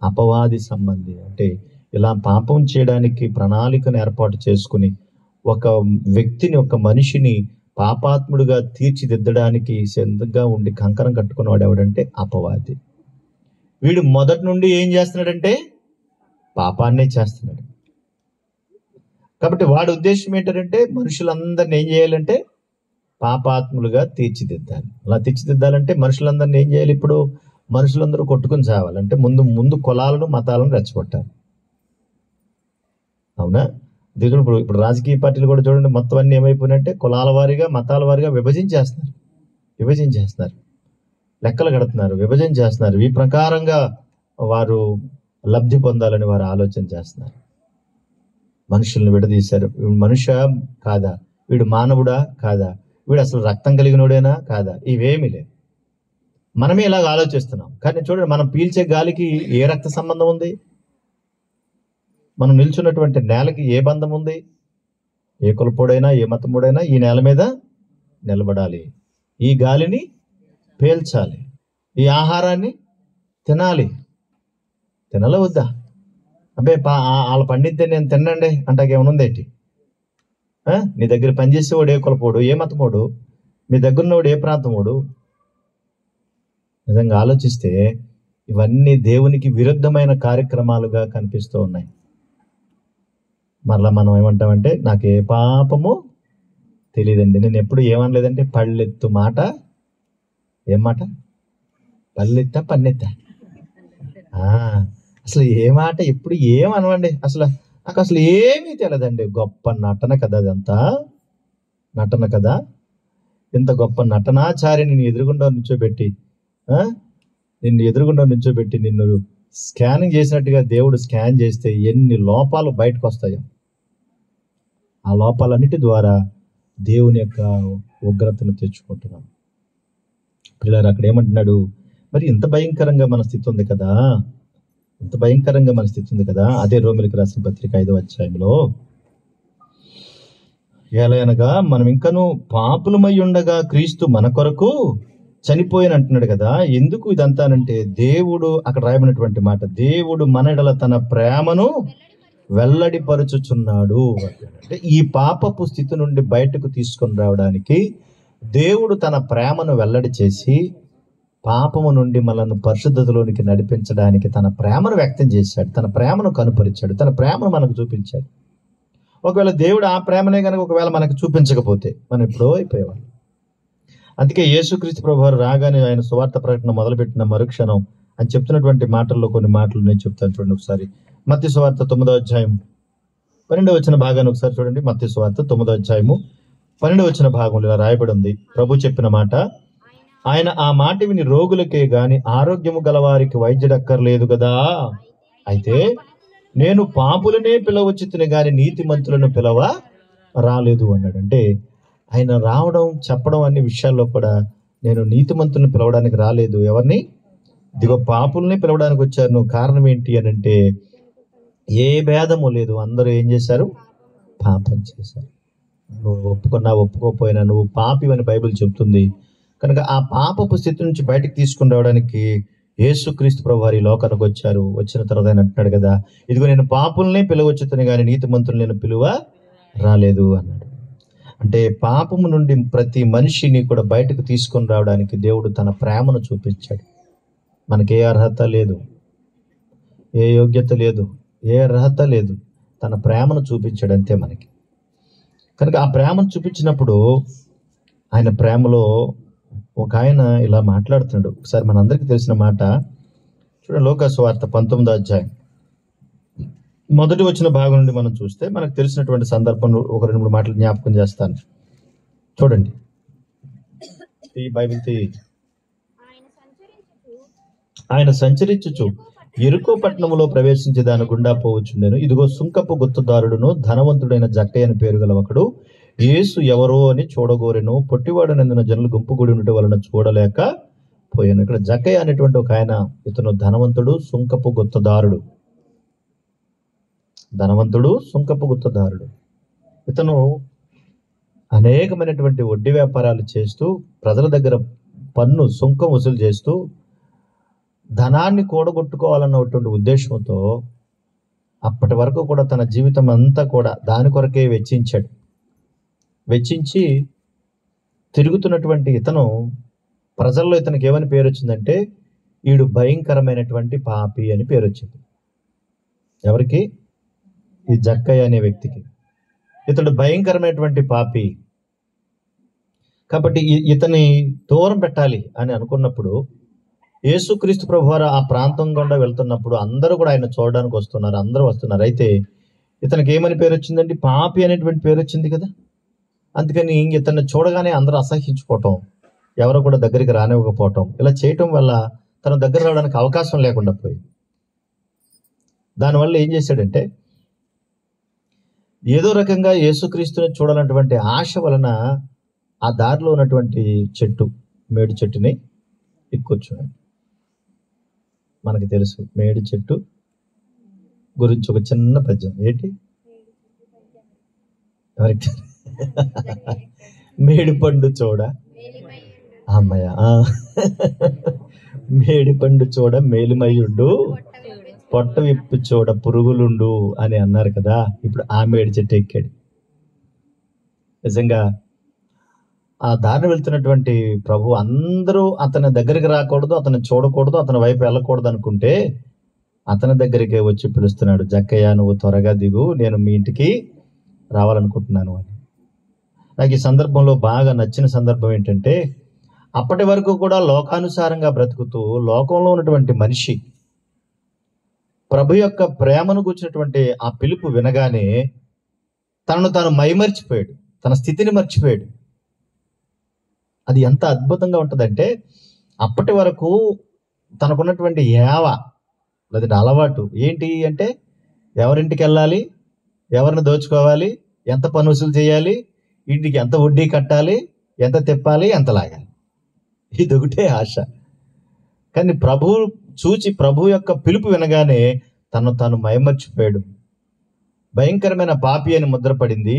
అపవాది సంబంధి. అంటే ఇలా పాపం చేయడానికి ప్రణాళికను ఏర్పాటు చేసుకుని ఒక వ్యక్తిని, ఒక మనిషిని పాపాత్ముడిగా తీర్చిదిద్దడానికి సిద్ధంగా ఉండి కంకరం కట్టుకున్నవాడు ఎవడంటే అపవాది. వీడు మొదటి నుండి ఏం చేస్తున్నాడంటే పాపాన్నే చేస్తున్నాడు. కాబట్టి వాడి ఉద్దేశం ఏంటంటే మనుషులందరిని ఏం చేయాలంటే పాపాత్ములుగా తీర్చిదిద్దాలి. అలా తీర్చిదిద్దాలంటే మనుషులందరినీ ఏం చేయాలి? ఇప్పుడు మనుషులందరూ కొట్టుకుని చావాలంటే ముందు కులాలను మతాలను రెచ్చగొట్టాలి. అవునా? ఇప్పుడు రాజకీయ పార్టీలు కూడా చూడండి, మొత్తం అన్ని ఏమైపోయినంటే కులాల వారీగా, మతాల వారీగా విభజించేస్తున్నారు, లెక్కలు కడుతున్నారు, విభజన చేస్తున్నారు. ఈ ప్రకారంగా వారు లబ్ధి పొందాలని వారు ఆలోచన చేస్తున్నారు. మనుషుల్ని విడదీశారు. వీడు మనుష్య కాదా, వీడు మానవుడా కాదా, వీడు అసలు రక్తం కలిగినోడేనా కాదా, ఇవేమీ లేదు. మనమే ఇలాగ ఆలోచిస్తున్నాం. కానీ చూడండి, మనం పీల్చే గాలికి ఏ రక్త సంబంధం ఉంది? మనం నిల్చున్నటువంటి నేలకి ఏ బంధం ఉంది? ఏ కులపోడైనా ఏ మతముడైనా ఈ నేల మీద నిలబడాలి, ఈ గాలిని పీల్చాలి, ఈ ఆహారాన్ని తినాలా వద్దా? అబ్బే వాళ్ళ పండితే నేను తినండి అంటాకేమనుందేంటి? నీ దగ్గర పనిచేసేవాడు ఏ కులపోడు, ఏ మతమోడు, మీ దగ్గర ఉన్నవాడు ఏ ప్రాంతమోడు? నిజంగా ఆలోచిస్తే ఇవన్నీ దేవునికి విరుద్ధమైన కార్యక్రమాలుగా కనిపిస్తూ ఉన్నాయి. మరలా మనం ఏమంటామంటే నాకు ఏ పాపము తెలియదండి. నేను ఎప్పుడు ఏమనలేదంటే పళ్ళెత్తు మాట. ఏం మాట? పళ్ళెత్తా పన్నెత్తా? అసలు ఏ మాట ఎప్పుడు ఏమనవండి. నాకు అసలు ఏమీ తెలియదండి. గొప్ప నటన కదా, అదంతా నటన కదా. ఇంత గొప్ప నటనాచారిని నిన్ను ఎదురుగుండా నుంచోబెట్టి నిన్ను స్కానింగ్ చేసినట్టుగా దేవుడు స్కాన్ చేస్తే ఎన్ని లోపాలు బయటకు వస్తాయో. ఆ లోపాలన్నిటి ద్వారా దేవుని యొక్క ఉగ్రతను తెచ్చుకుంటున్నాం. పిల్లలు అక్కడ ఏమంటున్నాడు? మరి ఇంత భయంకరంగా మన స్థితి ఉంది కదా, అదే రోమిలికి రాసిన పత్రిక 5వ అధ్యాయంలో, ఎలాగనగా మనం ఇంకను పాపులమై ఉండగా క్రీస్తు మన కొరకు చనిపోయిన అంటున్నాడు కదా. ఎందుకు ఇదంతానంటే దేవుడు, అక్కడ రాయబడినటువంటి మాట, దేవుడు మన ఎడల తన ప్రేమను వెల్లడిపరుచుచున్నాడు అంటే ఈ పాపపు స్థితి నుండి బయటకు తీసుకొని రావడానికి దేవుడు తన ప్రేమను వెల్లడి చేసి పాపము నుండి మనల్ని పరిశుద్ధతలోనికి నడిపించడానికి తన ప్రేమను వ్యక్తం చేశాడు, తన ప్రేమను కనుపరిచాడు, తన ప్రేమను మనకు చూపించాడు. ఒకవేళ దేవుడు ఆ ప్రేమనే కనుక ఒకవేళ మనకు చూపించకపోతే మనం ఎప్పుడో అయిపోయేవాళ్ళం. అందుకే యేసుక్రీస్తు ప్రభువారు రాగానే ఆయన సువార్త ప్రకటన మొదలుపెట్టిన మరుక్షణం అని చెప్తున్నటువంటి మాటల్లో కొన్ని మాటలు నేను చెప్తాను చూడండి ఒకసారి. మత్తయి సువార్త 9వ అధ్యాయం 12వ వచన భాగాన్ని ఒకసారి చూడండి. మత్తయి సువార్త 9వ అధ్యాయము 12వ వచన భాగంలో ఇలా రాయబడి ఉంది. ప్రభు చెప్పిన మాట, ఆయన ఆ మాట విని రోగులకే గాని ఆరోగ్యము గలవారికి వైద్యుడక్కర్లేదు కదా, అయితే నేను పాపులనే పిలవచ్చుతుని గాని నీతిమంతులను పిలవ రాలేదు అన్నాడు. అంటే ఆయన రావడం చెప్పడం అన్ని విషయాల్లో కూడా నేను నీతిమంతులను పిలవడానికి రాలేదు, ఎవరిని దిగో పాపుల్ని పిలవడానికి వచ్చాను. కారణం ఏంటి అని అంటే ఏ భేదము లేదు, అందరూ ఏం చేశారు? పాపం చేశారు. నువ్వు ఒప్పుకున్నా ఒప్పుకోపోయినా నువ్వు పాపి అని బైబిల్ చెప్తుంది. కనుక ఆ పాపపు స్థితి నుంచి బయటకు తీసుకుని రావడానికి యేసుక్రీస్తు ప్రభు వారి లోకానికి వచ్చారు. వచ్చిన తర్వాత ఆయన అంటున్నాడు కదా, ఇదిగో నేను పాపుల్నే పిలవచ్చుతని కానీ నీతిమంతులు నేను పిలువ రాలేదు అన్నాడు. అంటే పాపము నుండి ప్రతి మనిషిని కూడా బయటకు తీసుకొని రావడానికి దేవుడు తన ప్రేమను చూపించాడు. మనకి ఏ అర్హత లేదు, ఏ యోగ్యత లేదు, ఏ అర్హత లేదు, తన ప్రేమను చూపించాడు అంతే మనకి. కనుక ఆ ప్రేమను చూపించినప్పుడు ఆయన ప్రేమలో ఒక ఆయన ఇలా మాట్లాడుతున్నాడు. ఒకసారి మనందరికీ తెలిసిన మాట చూడండి. లూకా సువార్త 19వ అధ్యాయం మొదటి వచ్చిన భాగం నుండి మనం చూస్తే మనకు తెలిసినటువంటి సందర్భం ఒక 2-3 మాటలు జ్ఞాపకం చేస్తాను. చూడండి, ఈ బైబిల్ ఆయన సంచరించుచు ఎరుకో పట్టణములో ప్రవేశించి దాని గుండా పోవచ్చుండెను. ఇదిగో సుంకపు గుత్తదారుడును ధనవంతుడైన జక్కయ్య అని పేరు గల ఒకడు యేసు ఎవరో అని చూడగోరెను. పొట్టివాడనందున జనులు గుంపుగూడి ఉండటం వలన చూడలేక పోయాను. ఇక్కడ జక్కయ్య అనేటువంటి ఒక ఆయన, ఇతను ధనవంతుడు, సుంకపు గుత్తదారుడు. ధనవంతుడు, సుంకపు గుత్తదారుడు. ఇతను అనేకమైనటువంటి వడ్డీ వ్యాపారాలు చేస్తూ ప్రజల దగ్గర పన్ను సుంకం వసూలు చేస్తూ ధనాన్ని కూడగొట్టుకోవాలన్నటువంటి ఉద్దేశంతో అప్పటి వరకు కూడా తన జీవితం అంతా కూడా దాని కొరకే వెచ్చించి తిరుగుతున్నటువంటి ఇతను ప్రజల్లో ఇతనికి ఏమని పేరు వచ్చిందంటే ఈడు భయంకరమైనటువంటి పాపి అని పేరు వచ్చింది. ఎవరికి? ఈ జక్కయ్య అనే వ్యక్తికి. ఇతడు భయంకరమైనటువంటి పాపి కాబట్టి ఇతని దూరం పెట్టాలి అని అనుకున్నప్పుడు యేసుక్రీస్తు ప్రభువారు ఆ ప్రాంతం గుండా వెళ్తున్నప్పుడు అందరూ కూడా ఆయన చూడడానికి వస్తున్నారు, అందరూ వస్తున్నారు. అయితే ఇతనికి ఏమని పేరు వచ్చిందండి? పాపి అనేటువంటి పేరు వచ్చింది కదా. అందుకని ఇతన్ని చూడగానే అందరూ అసహ్యించుకోవటం, ఎవరు కూడా దగ్గరికి రానివ్వకపోవటం, ఇలా చేయటం వల్ల తన దగ్గర రావడానికి అవకాశం లేకుండా పోయి దానివల్ల ఏం చేశాడంటే ఏదో రకంగా యేసుక్రీస్తుని చూడాలన్నటువంటి ఆశ వలన ఆ దారిలో ఉన్నటువంటి చెట్టు, మేడి చెట్టుని ఎక్కొచ్చాడు. మనకి తెలుసు మేడి చెట్టు గురించి ఒక చిన్న పద్యం. ఏంటి? ఎవరికి? మేడి పండు చూడ అమ్మయ్య, మేడి పండు చూడ మేలిమయ్యుండు, పొట్ట విప్పి చూడ పురుగులుండు అని అన్నారు కదా. ఇప్పుడు ఆ మేడి చెట్టు ఎక్కాడు. నిజంగా ఆ దారిని వెళ్తున్నటువంటి ప్రభు అందరూ అతని దగ్గరికి రాకూడదు, అతను చూడకూడదు, అతని వైపు వెళ్ళకూడదు అనుకుంటే అతని దగ్గరికి వచ్చి పిలుస్తున్నాడు. జక్కయ్య, నువ్వు త్వరగా దిగు, నేను మీ ఇంటికి రావాలనుకుంటున్నాను అని. నాకు ఈ సందర్భంలో బాగా నచ్చిన సందర్భం ఏంటంటే అప్పటి వరకు కూడా లోకానుసారంగా బ్రతుకుతూ లోకంలో ఉన్నటువంటి మనిషి ప్రభు యొక్క ప్రేమను కూర్చున్నటువంటి ఆ పిలుపు వినగానే తనను తాను మైమర్చిపోయాడు, తన స్థితిని మర్చిపోయాడు. అది ఎంత అద్భుతంగా ఉంటుందంటే అప్పటి వరకు తనకున్నటువంటి లేదంటే అలవాటు ఏంటి అంటే ఎవరింటికి వెళ్ళాలి, ఎవరిని దోచుకోవాలి, ఎంత పన్ను వసూలు చేయాలి, ఇంటికి ఎంత వడ్డీ కట్టాలి, ఎంత తిప్పాలి, ఎంత లాగాలి, ఇది ఒకటే ఆశ. కానీ ప్రభు చూచి ప్రభు యొక్క పిలుపు వినగానే తను మైమర్చిపోయాడు. భయంకరమైన పాపి అని ముద్రపడింది.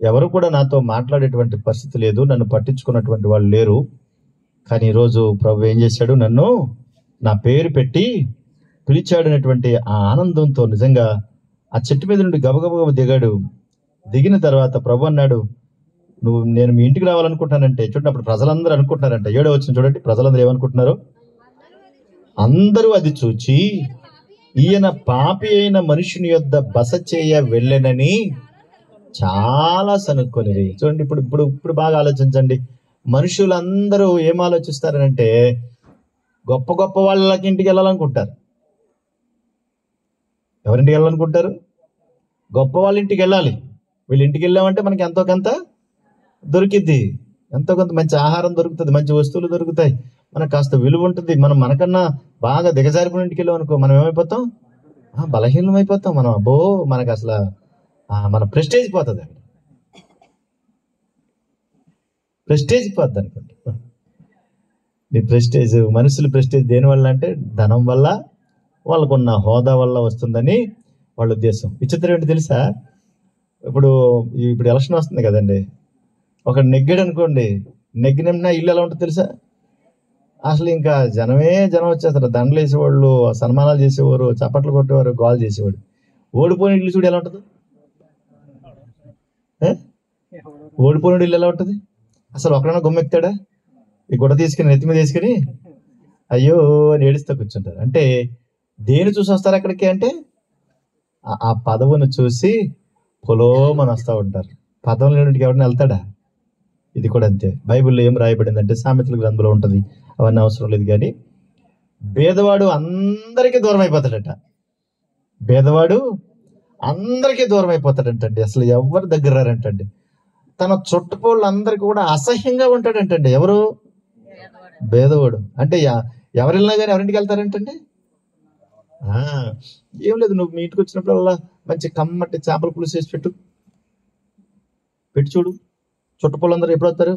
ఎవరు కూడా నాతో మాట్లాడేటువంటి పరిస్థితి లేదు, నన్ను పట్టించుకున్నటువంటి వాళ్ళు లేరు. కానీ ఈరోజు ప్రభు ఏం చేశాడు? నన్ను నా పేరు పెట్టి పిలిచాడు అనేటువంటి ఆ ఆనందంతో నిజంగా ఆ చెట్టు మీద నుండి గబగబ దిగాడు. దిగిన తర్వాత ప్రభు అన్నాడు, నేను మీ ఇంటికి రావాలనుకుంటానంటే చూడండి. అప్పుడు ప్రజలందరూ అనుకుంటున్నారంట, 7వ వచనం చూడండి, ప్రజలందరూ ఏమనుకుంటున్నారు? అందరూ అది చూచి ఈయన పాపి అయిన మనుషుని యొద్ద బస చేయ వెళ్ళనని చాలా సనుక్కొనిరి. చూడండి, ఇప్పుడు బాగా ఆలోచించండి. మనుషులందరూ ఏం ఆలోచిస్తారంటే గొప్ప గొప్ప వాళ్ళకి ఇంటికి వెళ్ళాలనుకుంటారు. ఎవరింటికి వెళ్ళాలనుకుంటారు? గొప్ప వాళ్ళ ఇంటికి వెళ్ళాలి. వీళ్ళ ఇంటికి వెళ్ళామంటే మనకి ఎంతో కొంత దొరికిద్ది, ఎంతో కొంత మంచి ఆహారం దొరుకుతుంది, మంచి వస్తువులు దొరుకుతాయి, మనకు కాస్త విలువ ఉంటుంది. మనం మనకన్నా బాగా దిగజారిపోయిన ఇంటికి వెళ్ళాం అనుకో, మనం ఏమైపోతాం? బలహీనం అయిపోతాం మనం. అబ్బో, మనకు అసలు మన ప్రెస్టేజ్ పోతుంది, ప్రెస్టేజ్ పోద్ది అనుకోండి. నీ ప్రెస్టేజ్, మనుషుల ప్రెస్టేజ్ దేనివల్ల అంటే ధనం వల్ల, వాళ్ళకున్న హోదా వల్ల వస్తుందని వాళ్ళ ఉద్దేశం. విచిత్రం ఏంటి తెలుసా? ఇప్పుడు ఎలక్షన్ వస్తుంది కదండి, ఒక నెగ్గాడు అనుకోండి, నెగ్గిన ఇల్లు ఎలా ఉంటుంది తెలుసా? అసలు ఇంకా జనం వచ్చేస్తారు, దండలు వేసేవాళ్ళు, సన్మానాలు చేసేవారు, చప్పట్లు కొట్టేవారు, గోల్ చేసేవాడు. ఓడిపోయిన ఇల్లు చూడు ఎలా ఉంటుంది? ఓడిపోయిన ఇల్లు ఎలా ఉంటుంది? అసలు ఒకరైనా గుమ్మెక్తాడా? ఈ గుడ్డ తీసుకుని నెత్తి మీద తీసుకుని అయ్యో అని ఏడుస్తూ కూర్చుంటారు. అంటే దేని చూసి వస్తారు అక్కడికి అంటే ఆ పదవును చూసి పొలోమని వస్తూ ఉంటారు. పదవులు లేనిటికి ఎవరిని వెళ్తాడా? ఇది కూడా అంతే. బైబిల్లో ఏం రాయబడిందంటే సామెతల గ్రంథంలో ఉంటుంది, అవన్నీ అవసరం లేదు. కానీ పేదవాడు అందరికీ దూరం అయిపోతాడట. పేదవాడు అందరికీ దూరం అయిపోతాడంటండి. అసలు ఎవరు దగ్గర రారంటండి. తన చుట్టుపక్కలందరికీ కూడా అసహ్యంగా ఉంటాడంటండి. ఎవరు? పేదవాడు. అంటే ఎవరిల్లా కానీ ఎవరింటికి వెళ్తారంటండి? ఏం లేదు, నువ్వు మీ ఇంటికి వచ్చినప్పుడల్లా మంచి కమ్మటి చేపల పులుసు వేసి పెట్టి చూడు, చుట్టుపక్కలందరూ ఎప్పుడు వస్తారు?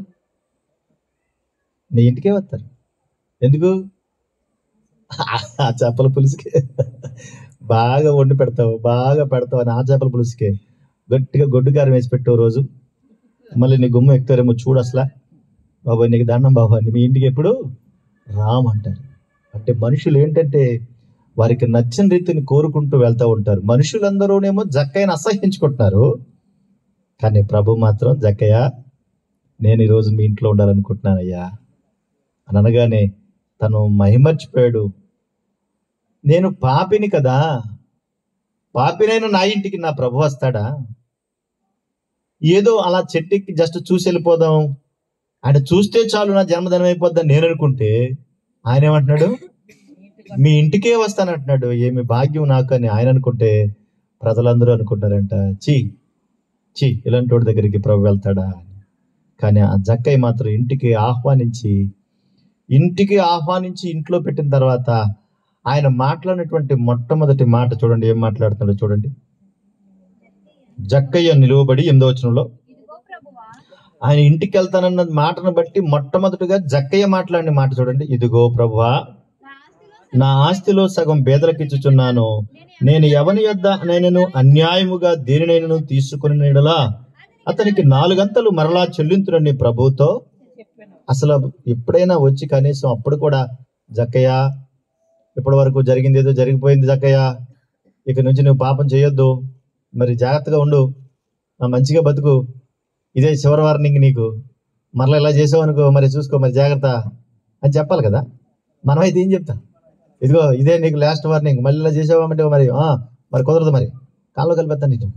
నీ ఇంటికే వస్తారు. ఎందుకు? ఆ చేపల పులుసుకే బాగా వండి పెడతావు అని ఆ చేపల పులుసుకే గట్టిగా గొడ్డు కారం వేసి పెట్టావు రోజు, మళ్ళీ నీ గుమ్మ ఎక్కుతారేమో చూడు. అసలు బాబా నీకు దండం బాబా, మీ ఇంటికి ఎప్పుడు రామంటారు. అంటే మనుషులు ఏంటంటే వారికి నచ్చిన రీతిని కోరుకుంటూ వెళ్తూ ఉంటారు. మనుషులందరూనేమో జక్కయ్యను అసహ్యించుకుంటున్నారు, కానీ ప్రభు మాత్రం జక్కయ్య నేను ఈరోజు మీ ఇంట్లో ఉండాలనుకుంటున్నానయ్యా అని అనగానే తను మహిమర్చిపోయాడు. నేను పాపిని కదా, పాపినైనా నా ఇంటికి నా ప్రభు వస్తాడా? ఏదో అలా చెట్టుకి జస్ట్ చూసి వెళ్ళిపోదాం, ఆయన చూస్తే చాలు నా జన్మదినం అయిపోద్దని నేను అనుకుంటే ఆయన ఏమంటున్నాడు? మీ ఇంటికే వస్తానంటున్నాడు. ఏమి భాగ్యం నాకు అని ఆయన అనుకుంటే ప్రజలందరూ అనుకుంటారంట, చీ ఇలాంటి వాడి దగ్గరికి ప్రభు వెళ్తాడా? కానీ ఆ జక్కయ్య మాత్రం ఇంటికి ఆహ్వానించి ఇంట్లో పెట్టిన తర్వాత ఆయన మాట్లాడినటువంటి మొట్టమొదటి మాట చూడండి, ఏం మాట్లాడుతున్నాడో చూడండి. జక్కయ్య నిలువబడి 8వ వచనంలో ఆయన ఇంటికి వెళ్తానన్న మాటను బట్టి మొట్టమొదటిగా జక్కయ్య మాట్లాడిన మాట చూడండి. ఇదిగో ప్రభువా, నా ఆస్తిలో సగం పేదలకు ఇచ్చుచున్నాను. నేను ఎవని యొద్ద నేను అన్యాయముగా దేనినైనా తీసుకుని నీడలా అతనికి 4 గంతలు మరలా చెల్లింతునని ప్రభుతో. అసలు ఎప్పుడైనా వచ్చి కనీసం అప్పుడు కూడా జక్కయ్య, ఇప్పటి వరకు జరిగింది ఏదో జరిగిపోయింది జక్కయ్య, ఇక నుంచి నువ్వు పాపం చేయొద్దు, మరి జాగ్రత్తగా ఉండు, మంచిగా బతుకు, ఇదే చివరి వార్నింగ్ నీకు, మరలా ఇలా చేసావు అనుకో మరి చూసుకో, మరి జాగ్రత్త అని చెప్పాలి కదా. మనమైతే ఏం చెప్తాం? ఇదిగో ఇదే నీకు లాస్ట్ వార్నింగ్, మళ్ళీ ఇలా చేసావంటే మరి కుదరదు, మరి కాళ్ళు కలిపేస్తాను నీకు.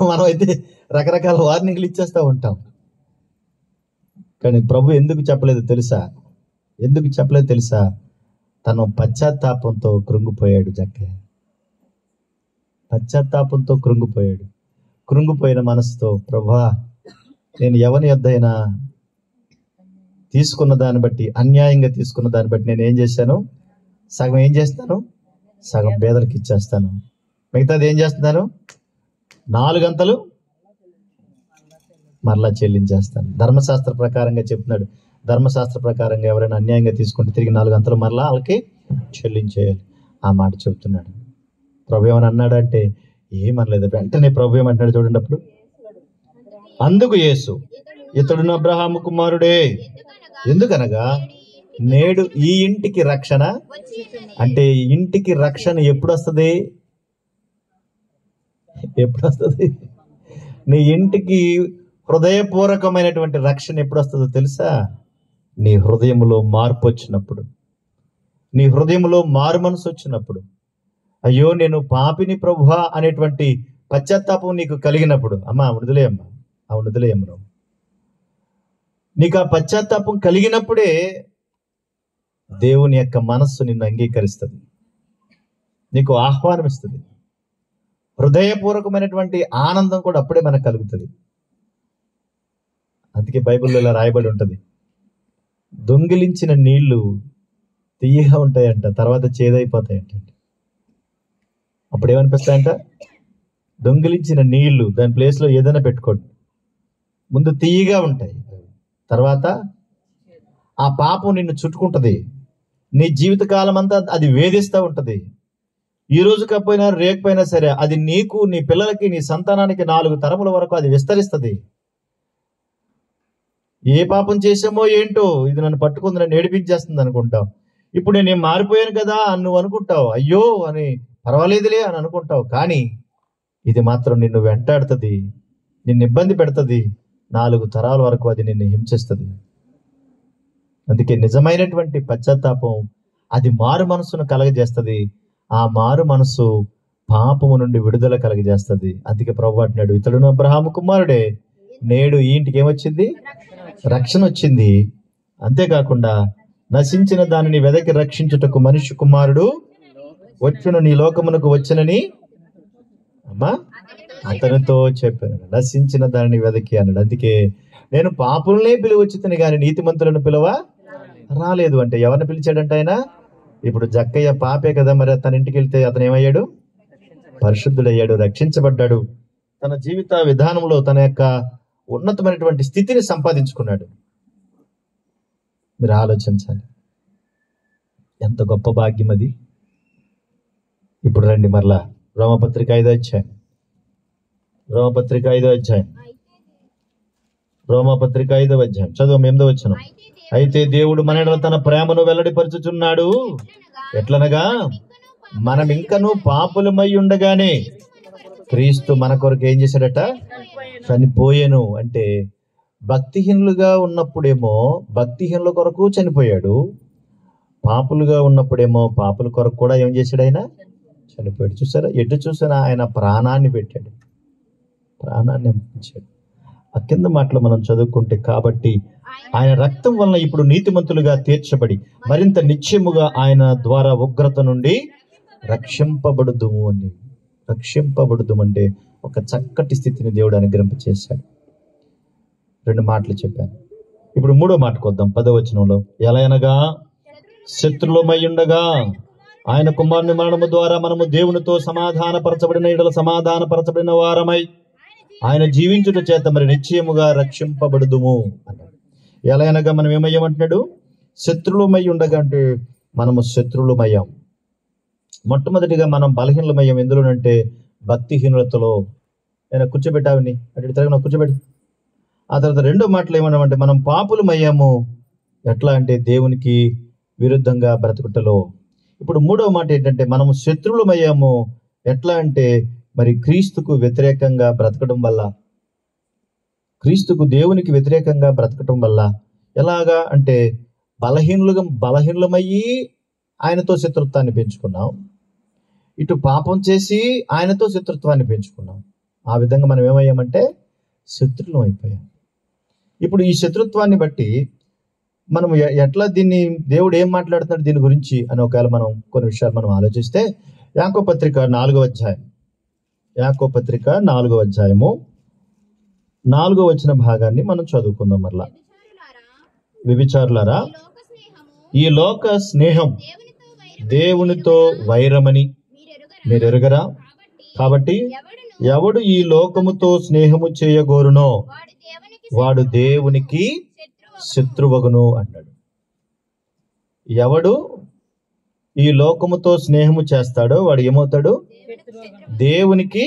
మనమైతే రకరకాల వార్నింగ్లు ఇచ్చేస్తూ ఉంటాం. కానీ ప్రభు ఎందుకు చెప్పలేదు తెలుసా? తను పశ్చాత్తాపంతో కృంగిపోయాడు జక్కయ్య. పశ్చాత్తాపంతో కృంగిపోయిన మనసుతో, ప్రభువా నేను ఎవని యొద్దైనా తీసుకున్న దాన్ని బట్టి, అన్యాయంగా తీసుకున్న దాన్ని బట్టి నేను ఏం చేశాను? సగం ఏం చేస్తాను? సగం పేదలకు ఇచ్చేస్తాను, మిగతాది ఏం చేస్తున్నాను? 4 గంతలు మరలా చెల్లించేస్తాను. ధర్మశాస్త్ర ప్రకారంగా చెప్తున్నాడు. ధర్మశాస్త్ర ప్రకారంగా ఎవరైనా అన్యాయంగా తీసుకుంటే తిరిగి 4 గంతలు మరలా వాళ్ళకి చెల్లించేయాలి. ఆ మాట చెప్తున్నాడు. ప్రభు ఏమని అన్నాడంటే ఏమనలేదు. వెంటనే ప్రభు ఏమంటున్నాడు చూడండి. అప్పుడు అందుకు యేసు, ఇతడును అబ్రహాము కుమారుడే, ఎందుకనగా నేడు ఈ ఇంటికి రక్షణ. అంటే ఇంటికి రక్షణ ఎప్పుడు వస్తుంది? నీ ఇంటికి హృదయపూర్వకమైనటువంటి రక్షణ ఎప్పుడు వస్తుందో తెలుసా? నీ హృదయంలో మార్పు వచ్చినప్పుడు, నీ హృదయంలో మారు మనసు వచ్చినప్పుడు, అయ్యో నేను పాపిని ప్రభువా అనేటువంటి పశ్చాత్తాపం నీకు కలిగినప్పుడు. అమ్మా వదిలేయమ్మా, నువ్వు నీకు ఆ పశ్చాత్తాపం కలిగినప్పుడే దేవుని యొక్క మనస్సు నిన్ను అంగీకరిస్తుంది, నీకు ఆహ్వానం ఇస్తుంది. హృదయపూర్వకమైనటువంటి ఆనందం కూడా అప్పుడే మనకు కలుగుతుంది. అందుకే బైబిల్లో ఇలా రాయబడి ఉంటుంది, దొంగిలించిన నీళ్లు తీయగా ఉంటాయంట, తర్వాత చేదైపోతాయంట. అప్పుడు ఏమనిపిస్తాయంట? దొంగిలించిన నీళ్లు దాని ప్లేస్లో ఏదైనా పెట్టుకోండి, ముందు తీయగా ఉంటాయి, తర్వాత ఆ పాపం నిన్ను చుట్టుకుంటుంది, నీ జీవితకాలం అంతా అది వేధిస్తూ ఉంటుంది. ఈ రోజు కాకపోయినా రేకపోయినా సరే అది నీకు, నీ పిల్లలకి, నీ సంతానానికి 4 తరముల వరకు అది విస్తరిస్తుంది. ఏ పాపం చేసామో ఏంటో, ఇది నన్ను పట్టుకుంది, నన్ను ఏడిపించేస్తుంది అనుకుంటావు. ఇప్పుడు నేను మారిపోయాను కదా అని నువ్వు అనుకుంటావు, అయ్యో అని, పర్వాలేదులే అని అనుకుంటావు. కానీ ఇది మాత్రం నిన్ను వెంటాడుతుంది, నిన్ను ఇబ్బంది పెడుతుంది, 4 తరాల వరకు అది నిన్ను హింసిస్తుంది. అందుకే నిజమైనటువంటి పశ్చాత్తాపం అది మారు మనస్సును కలగజేస్తుంది. ఆ మారు మనస్సు పాపము నుండి విడుదల కలగజేస్తుంది. అందుకే ప్రభువు అంటున్నాడు, ఇతడును అబ్రహాము కుమారుడే, నేడు ఈ ఇంటికి ఏమొచ్చింది? రక్షణ వచ్చింది. అంతేకాకుండా నశించిన దానిని వెదకి రక్షించుటకు మనిషి కుమారుడు వచ్చును, నీ లోకమునకు వచ్చునని అమ్మా అతనితో చెప్పాను. నశించిన దానిని వెదకి అన్నాడు. అందుకే నేను పాపులనే పిలువచ్చుతని కానీ నీతిమంతులను పిలువ రాలేదు అంటే ఎవరిని పిలిచాడంట ఆయన? ఇప్పుడు జక్కయ్య పాపే కదా, మరి తన ఇంటికి వెళ్తే అతను ఏమయ్యాడు? పరిశుద్ధుడయ్యాడు, రక్షించబడ్డాడు. తన జీవిత విధానంలో తన యొక్క ఉన్నతమైనటువంటి స్థితిని సంపాదించుకున్నాడు. మీరు ఆలోచించాలి, ఎంత గొప్ప భాగ్యం అది. ఇప్పుడు రండి మరలా రోమపత్రిక 5వ అధ్యాయం, రోమపత్రిక 5వ అధ్యాయం, రోమపత్రిక 5వ అధ్యాయం చదువు 8వ వచనం. అయితే దేవుడు మన యెడల తన ప్రేమను వెల్లడిపరుచుచున్నాడు, ఎట్లనగా మనం ఇంకనూ పాపులమై ఉండగానే క్రీస్తు మన కొరకు ఏం చేశాడట? చనిపోయాను. అంటే భక్తిహీనులుగా ఉన్నప్పుడేమో భక్తిహీనుల కొరకు చనిపోయాడు, పాపులుగా ఉన్నప్పుడేమో పాపుల కొరకు కూడా ఏం చేశాడు? ఆయన చనిపోయాడు. చూసారా, ఎటు చూసినా ఆయన ప్రాణాన్ని పెట్టాడు, ప్రాణాన్ని అర్పించాడు. ఆ కింద మాటలు మనం చదువుకుంటే, కాబట్టి ఆయన రక్తం వలన ఇప్పుడు నీతిమంతులుగా తీర్చబడి మరింత నిశ్చయముగా ఆయన ద్వారా ఉగ్రత నుండి రక్షింపబడుదుము అని. రక్షింపబడుదుము అంటే ఒక చక్కటి స్థితిని దేవుడు అనుగ్రహింపచేశాడు. 2 మాటలు చెప్పాను. ఇప్పుడు 3వ మాటకు వద్దాం. 10వ వచనంలో, ఎలా అనగా శత్రులమై ఉండగా ఆయన కుమారుని మరణము ద్వారా మనము దేవునితో సమాధానపరచబడిన యెడల సమాధానపరచబడిన వారమై ఆయన జీవించుట చేత మరి నిశ్చయముగా రక్షింపబడుదుము అన్నాడు. ఎలా అనగా మనం ఏమయ్యామంటున్నాడు? శత్రులమై ఉండగా అంటే మనము శత్రులమయ్యాం. మొట్టమొదటిగా మనం బలహీనమయ్యాం. ఎందులోనంటే భక్తిహీనతలో. ఆయన కూర్చోబెట్టావని అటు తిరగన కూర్చోబెట్టి. ఆ తర్వాత 2వ మాటలు ఏమన్నామంటే మనం పాపులమయ్యాము. ఎట్లా అంటే దేవునికి విరుద్ధంగా బ్రతుకుటలో. ఇప్పుడు 3వ మాట ఏంటంటే మనము శత్రువులమయ్యాము. ఎట్లా అంటే మరి క్రీస్తుకు వ్యతిరేకంగా బ్రతకడం వల్ల, క్రీస్తుకు దేవునికి వ్యతిరేకంగా బ్రతకటం వల్ల. ఎలాగా అంటే బలహీనమయ్యి ఆయనతో శత్రుత్వాన్ని పెంచుకున్నాం, ఇటు పాపం చేసి ఆయనతో శత్రుత్వాన్ని పెంచుకున్నాం. ఆ విధంగా మనం ఏమయ్యామంటే శత్రులం అయిపోయాం. ఇప్పుడు ఈ శత్రుత్వాన్ని బట్టి మనం ఎట్లా దీన్ని, దేవుడు ఏం మాట్లాడుతున్నాడు దీని గురించి అని ఒకవేళ మనం కొన్ని విషయాలు మనం ఆలోచిస్తే, యాకోబు పత్రిక 4వ అధ్యాయం, యాకోబు పత్రిక 4వ అధ్యాయము 4వ వచన భాగాన్ని మనం చదువుకుందాం. మరలా, వ్యభిచారులారా, ఈ లోక స్నేహం దేవునితో వైరమని మీరు ఎరుగరా? కాబట్టి ఎవడు ఈ లోకముతో స్నేహము చేయగోరునో వాడు దేవునికి శత్రువగును అన్నాడు. ఎవడు ఈ లోకముతో స్నేహము చేస్తాడో వాడు ఏమవుతాడు? దేవునికి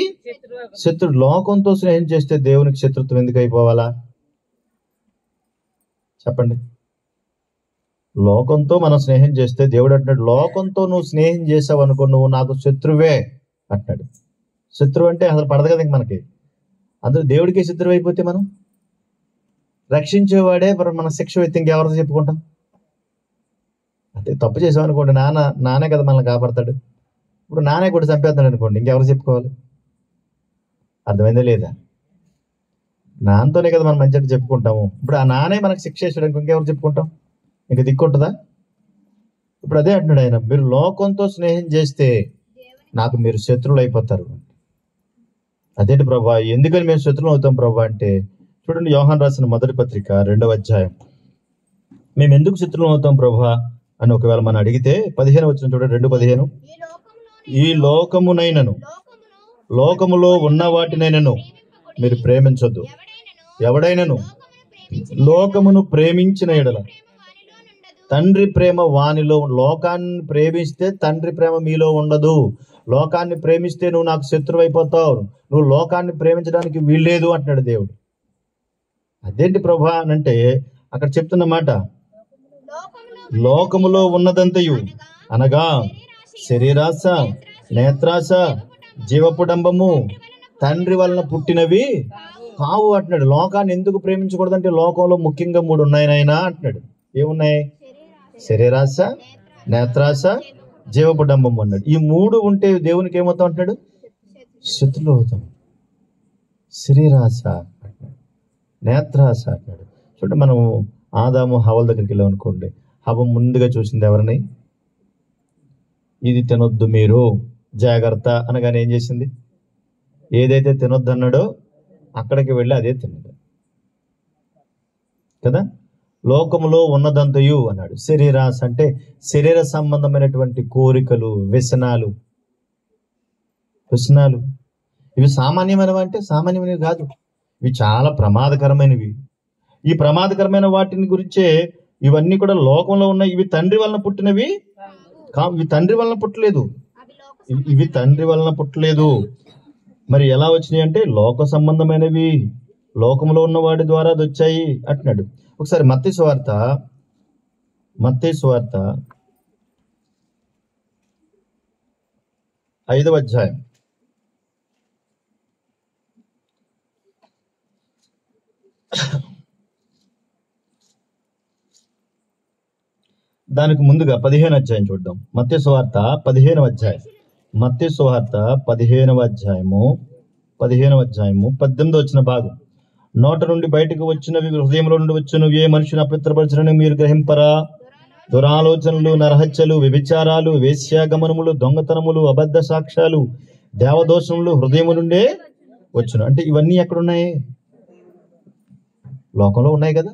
శత్రుడు. లోకంతో స్నేహం చేస్తే దేవునికి శత్రుత్వం ఎందుకు అయిపోవాలా చెప్పండి? లోకంతో మనం స్నేహం చేస్తే దేవుడు అంటున్నాడు, లోకంతో నువ్వు స్నేహం చేసావు అనుకో నువ్వు నాకు శత్రువే అంటున్నాడు. శత్రువు అంటే అసలు పడదు కదా ఇంక మనకి. అందులో దేవుడికి శత్రువు అయిపోతే మనం రక్షించేవాడే మన శిక్ష వ్యక్తి ఇంకెవరితో చెప్పుకుంటాం? అంటే తప్పు చేసావు అనుకోండి, నానే కదా మనల్ని కాపాడతాడు. ఇప్పుడు నానే కూడా చంపేస్తాడు అనుకోండి, ఇంకెవరు చెప్పుకోవాలి? అర్థమైందా లేదా? నాన్నతోనే కదా మనం మంచిగా చెప్పుకుంటాము. ఇప్పుడు ఆ నానే మనకు శిక్ష వేసాడు, ఇంకెవరు చెప్పుకుంటాం? ఇంక దిక్కుంటుందా? ఇప్పుడు అదే అంటున్నాడు ఆయన, మీరు లోకంతో స్నేహం చేస్తే నాకు మీరు శత్రువులు అయిపోతారు. అదేంటి ప్రభా, ఎందుకని మేము శత్రువులు అవుతాం ప్రభా అంటే, చూడండి యోహాన్ రాసిన మొదటి పత్రిక 2వ అధ్యాయం. మేము ఎందుకు శత్రువులు అవుతాం ప్రభా అని ఒకవేళ మనం అడిగితే 15 వచ్చిన చూడండి, 2:15. ఈ లోకమునైనను లోకములో ఉన్న వాటినైనను మీరు ప్రేమించొద్దు. ఎవడైనను లోకమును ప్రేమించిన ఎడల తండ్రి ప్రేమ వానిలో, లోకాన్ని ప్రేమిస్తే తండ్రి ప్రేమ మీలో ఉండదు. లోకాన్ని ప్రేమిస్తే నువ్వు నాకు శత్రువు అయిపోతావు, నువ్వు లోకాన్ని ప్రేమించడానికి వీల్లేదు అంటున్నాడు దేవుడు. అదేంటి ప్రభా అని అంటే అక్కడ చెప్తున్న మాట, లోకములో ఉన్నదంతయు అనగా శరీరాశ, నేత్రాశ, జీవపుడంబము తండ్రి వలన పుట్టినవి కావు అంటున్నాడు. లోకాన్ని ఎందుకు ప్రేమించకూడదంటే లోకంలో ముఖ్యంగా 3 ఉన్నాయి నాయనా అంటున్నాడు. ఏమున్నాయి? శరీరాశ, నేత్రాశ, జీవపుడంబం అన్నాడు. ఈ 3 ఉంటే దేవునికి ఏమవుతాం అంటున్నాడు? శత్రులు అవుతాం. శరీరాశ, నేత్రాశ అంటున్నాడు. చూడండి, మనం ఆదాము హవ్వల దగ్గరికి వెళ్ళాం అనుకోండి, హవ్వ ముందుగా చూసింది ఎవరిని? ఇది తినొద్దు మీరు, జాగ్రత్త అనగానే ఏం చేసింది? ఏదైతే తినొద్దు అన్నాడో అక్కడికి వెళ్ళి అదే తిన్నది కదా. లోకములో ఉన్నదంతయు అన్నాడు. శరీరాశ అంటే శరీర సంబంధమైనటువంటి కోరికలు, వ్యసనాలు. ఇవి సామాన్యమైనవి అంటే సామాన్యమైనవి కాదు, ఇవి చాలా ప్రమాదకరమైనవి. ఈ ప్రమాదకరమైన వాటిని గురించే ఇవన్నీ కూడా లోకంలో ఉన్నాయి. ఇవి తండ్రి వలన పుట్టినవి కావు. ఇవి తండ్రి వలన పుట్టలేదు, ఇవి తండ్రి వలన పుట్టలేదు. మరి ఎలా వచ్చినాయి అంటే లోక సంబంధమైనవి, లోకంలో ఉన్న వాడి ద్వారా అది వచ్చాయి అంటున్నాడు. ఒకసారి మత్తయి సువార్త 5వ అధ్యాయం. దానికి ముందుగా 15వ అధ్యాయం చూద్దాం. మత్తయి సువార్త 15వ అధ్యాయం. మత్తయి సువార్త 15వ అధ్యాయము 18 వచ్చిన భాగం. నోట నుండి బయటకు వచ్చినవి హృదయంలో నుండి వచ్చినవి ఏ మనిషిని అపవిత్రపరచనని మీరు గ్రహింపరా? దురాలోచనలు, నరహత్యలు, వ్యభిచారాలు, వేశ్యాగమనములు, దొంగతనములు, అబద్ధ సాక్ష్యాలు, దేవదోషములు హృదయము నుండే వచ్చును. అంటే ఇవన్నీ ఎక్కడున్నాయి? లోకంలో ఉన్నాయి కదా.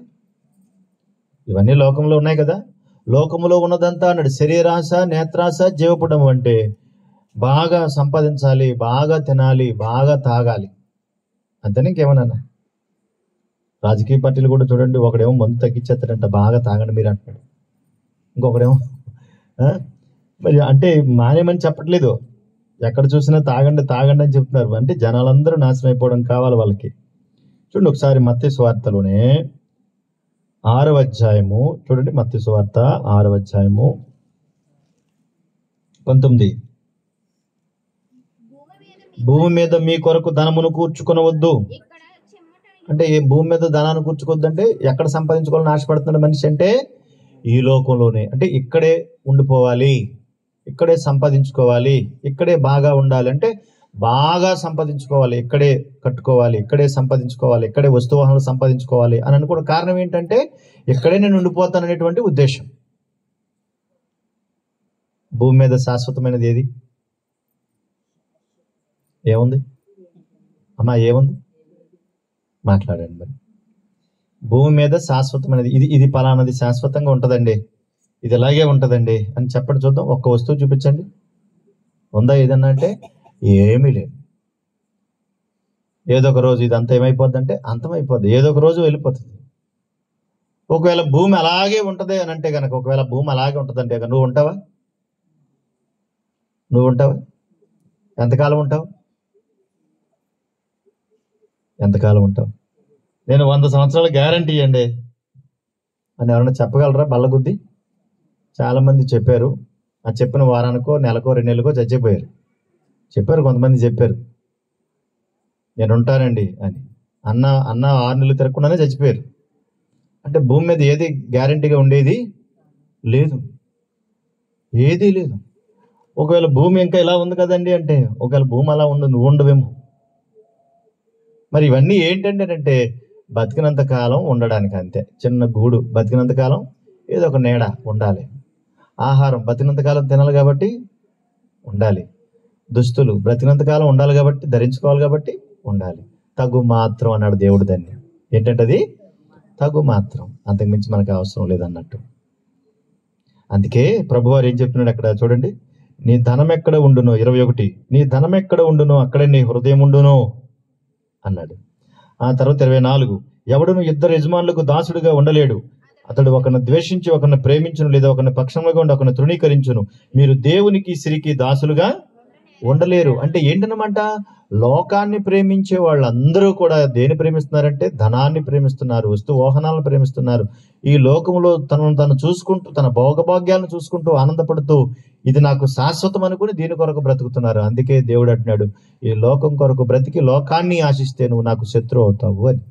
ఇవన్నీ లోకంలో ఉన్నాయి కదా. లోకములో ఉన్నదంతా అన్నాడు. శరీరాశ, నేత్రాశ, జీవపుడము అంటే బాగా సంపాదించాలి, బాగా తినాలి, బాగా తాగాలి, అంతనే. ఇంకేమన్నా? రాజకీయ పార్టీలు కూడా చూడండి, ఒకడేమో మందు తగ్గించేస్తాడంట, బాగా తాగండి మీరు అంటున్నాడు. ఇంకొకడేమో మరి అంటే మానేమని చెప్పట్లేదు, ఎక్కడ చూసినా తాగండి తాగండి అని చెప్తున్నారు. అంటే జనాలందరూ నాశనం అయిపోవడం కావాలి వాళ్ళకి. చూడండి ఒకసారి మత్తయి సువార్తలోనే 6వ అధ్యాయము చూడండి. మత్తయి సువార్త 6వ అధ్యాయము 19. భూమి మీద మీ కొరకు ధనమును కూర్చుకొనవద్దు. అంటే ఏ భూమి మీద ధనాన్ని కూర్చుకోవద్దు అంటే ఎక్కడ సంపాదించుకోవాలని ఆశపడుతున్నాడు మనిషి అంటే ఈ లోకంలోనే. అంటే ఇక్కడే ఉండిపోవాలి, ఇక్కడే సంపాదించుకోవాలి, ఇక్కడే బాగా ఉండాలి. అంటే బాగా సంపాదించుకోవాలి, ఇక్కడే కట్టుకోవాలి, ఇక్కడే సంపాదించుకోవాలి, ఇక్కడే వస్తువాహనాలు సంపాదించుకోవాలి అని అనుకున్న కారణం ఏంటంటే ఇక్కడే నేను ఉండిపోతాను అనేటువంటి ఉద్దేశం. భూమి మీద శాశ్వతమైనది ఏది? ఏముంది అమ్మా? ఏముంది? మాట్లాడండి. మరి భూమి మీద శాశ్వతమైనది ఇది పలానది శాశ్వతంగా ఉంటుందండి, ఇది ఇలాగే ఉంటుందండి అని చెప్పండి చూద్దాం. ఒక్క వస్తువు చూపించండి, ఉందా ఏదన్నా అంటే? ఏమీ లేదు. ఏదో ఒక రోజు ఇదంతా ఏమైపోద్ది అంటే అంతమైపోద్ది, ఏదో ఒక రోజు వెళ్ళిపోతుంది. ఒకవేళ భూమి అలాగే ఉంటది అని అంటే కనుక, ఒకవేళ భూమి అలాగే ఉంటుందంటే కనుక నువ్వు ఉంటావా? ఎంతకాలం ఉంటావు? నేను 100 సంవత్సరాలు గ్యారంటీ ఇవ్వండి అని ఎవరైనా చెప్పగలరా? బల్లగుద్ది చాలా మంది చెప్పారు. ఆ చెప్పిన వారానికో, నెలకో, 2 నెలలకో చచ్చిపోయారు. చెప్పారు, కొంతమంది చెప్పారు నేను ఉంటానండి అని. అన్న 6 నెలలు తిరగకుండానే చచ్చిపోయారు. అంటే భూమి మీద ఏది గ్యారంటీగా ఉండేది లేదు, ఏదీ లేదు. ఒకవేళ భూమి ఇంకా ఇలా ఉంది కదండి అంటే, ఒకవేళ భూమి అలా ఉంది, నువ్వు ఉండవేమో. మరి ఇవన్నీ ఏంటంటే బతికినంత కాలం ఉండడానికి, అంతే. చిన్న గూడు, బతికినంత కాలం ఏదో ఒక నీడ ఉండాలి. ఆహారం బతికినంత కాలం తినాలి కాబట్టి ఉండాలి. దుస్తులు బ్రతికినంత కాలం ఉండాలి కాబట్టి, ధరించుకోవాలి కాబట్టి ఉండాలి. తగు మాత్రం అన్నాడు దేవుడు దాన్ని. ఏంటంటే అది తగు మాత్రం, అంతకుమించి మనకు అవసరం లేదన్నట్టు. అందుకే ప్రభువారు ఏం చెప్తున్నాడు అక్కడ చూడండి, నీ ధనం ఎక్కడ ఉండునో, 21, నీ ధనం ఎక్కడ ఉండునో అక్కడే నీ హృదయం ఉండునో అన్నాడు. ఆ తర్వాత 24, ఎవడును ఇద్దరు యజమానులకు దాసుడిగా ఉండలేడు, అతడు ఒకరిని ద్వేషించి ఒకరిని ప్రేమించును, లేదా ఒకరిని పక్షంగా ఉండి ఒకరిని తృణీకరించును. మీరు దేవునికి సిరికి దాసులుగా ఉండలేరు. అంటే ఏంటన్నమాట, లోకాన్ని ప్రేమించే వాళ్ళందరూ కూడా దేని ప్రేమిస్తున్నారంటే ధనాన్ని ప్రేమిస్తున్నారు, వస్తు వాహనాలను ప్రేమిస్తున్నారు. ఈ లోకంలో తను చూసుకుంటూ, తన భోగభాగ్యాలను చూసుకుంటూ ఆనందపడుతూ ఇది నాకు శాశ్వతం అనుకుని దీని కొరకు బ్రతుకుతున్నారు. అందుకే దేవుడు అంటున్నాడు, ఈ లోకం కొరకు బ్రతికి లోకాన్ని ఆశిస్తే నువ్వు నాకు శత్రువు అవుతావు అని.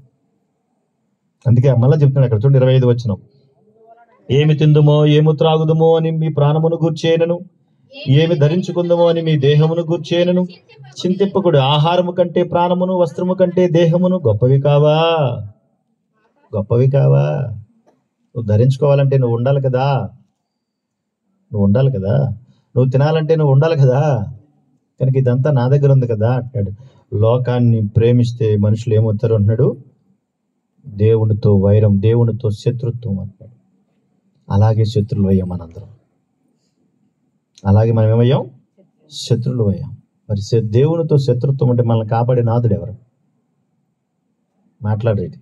అందుకే మళ్ళీ చెప్తున్నాడు అక్కడ చూడండి, 25 వచనం, ఏమి తిందుమో ఏమి త్రాగుదుమో అని మీ ప్రాణమును గూర్చేయనను, ఏమి ధరించుకుందామో అని మీ దేహమును గూర్చేయనను చింతింపకుడు. ఆహారము కంటే ప్రాణమును, వస్త్రము కంటే దేహమును గొప్పవి కావా? గొప్పవి కావా? నువ్వు ధరించుకోవాలంటే నువ్వు ఉండాలి కదా, నువ్వు తినాలంటే నువ్వు ఉండాలి కదా, కనుక ఇదంతా నా దగ్గర ఉంది కదా అంటాడు. లోకాన్ని ప్రేమిస్తే మనుషులు ఏమవుతారు అంటున్నాడు, దేవునితో వైరం, దేవునితో శత్రుత్వం అంటాడు. అలాగే శత్రువులు అయ్యాం మనందరం. అలాగే మనం ఏమయ్యాం? శత్రువులు అయ్యాం. మరి దేవునితో శత్రుత్వం అంటే మనల్ని కాపాడే నాథుడు ఎవరు? మాట్లాడేది.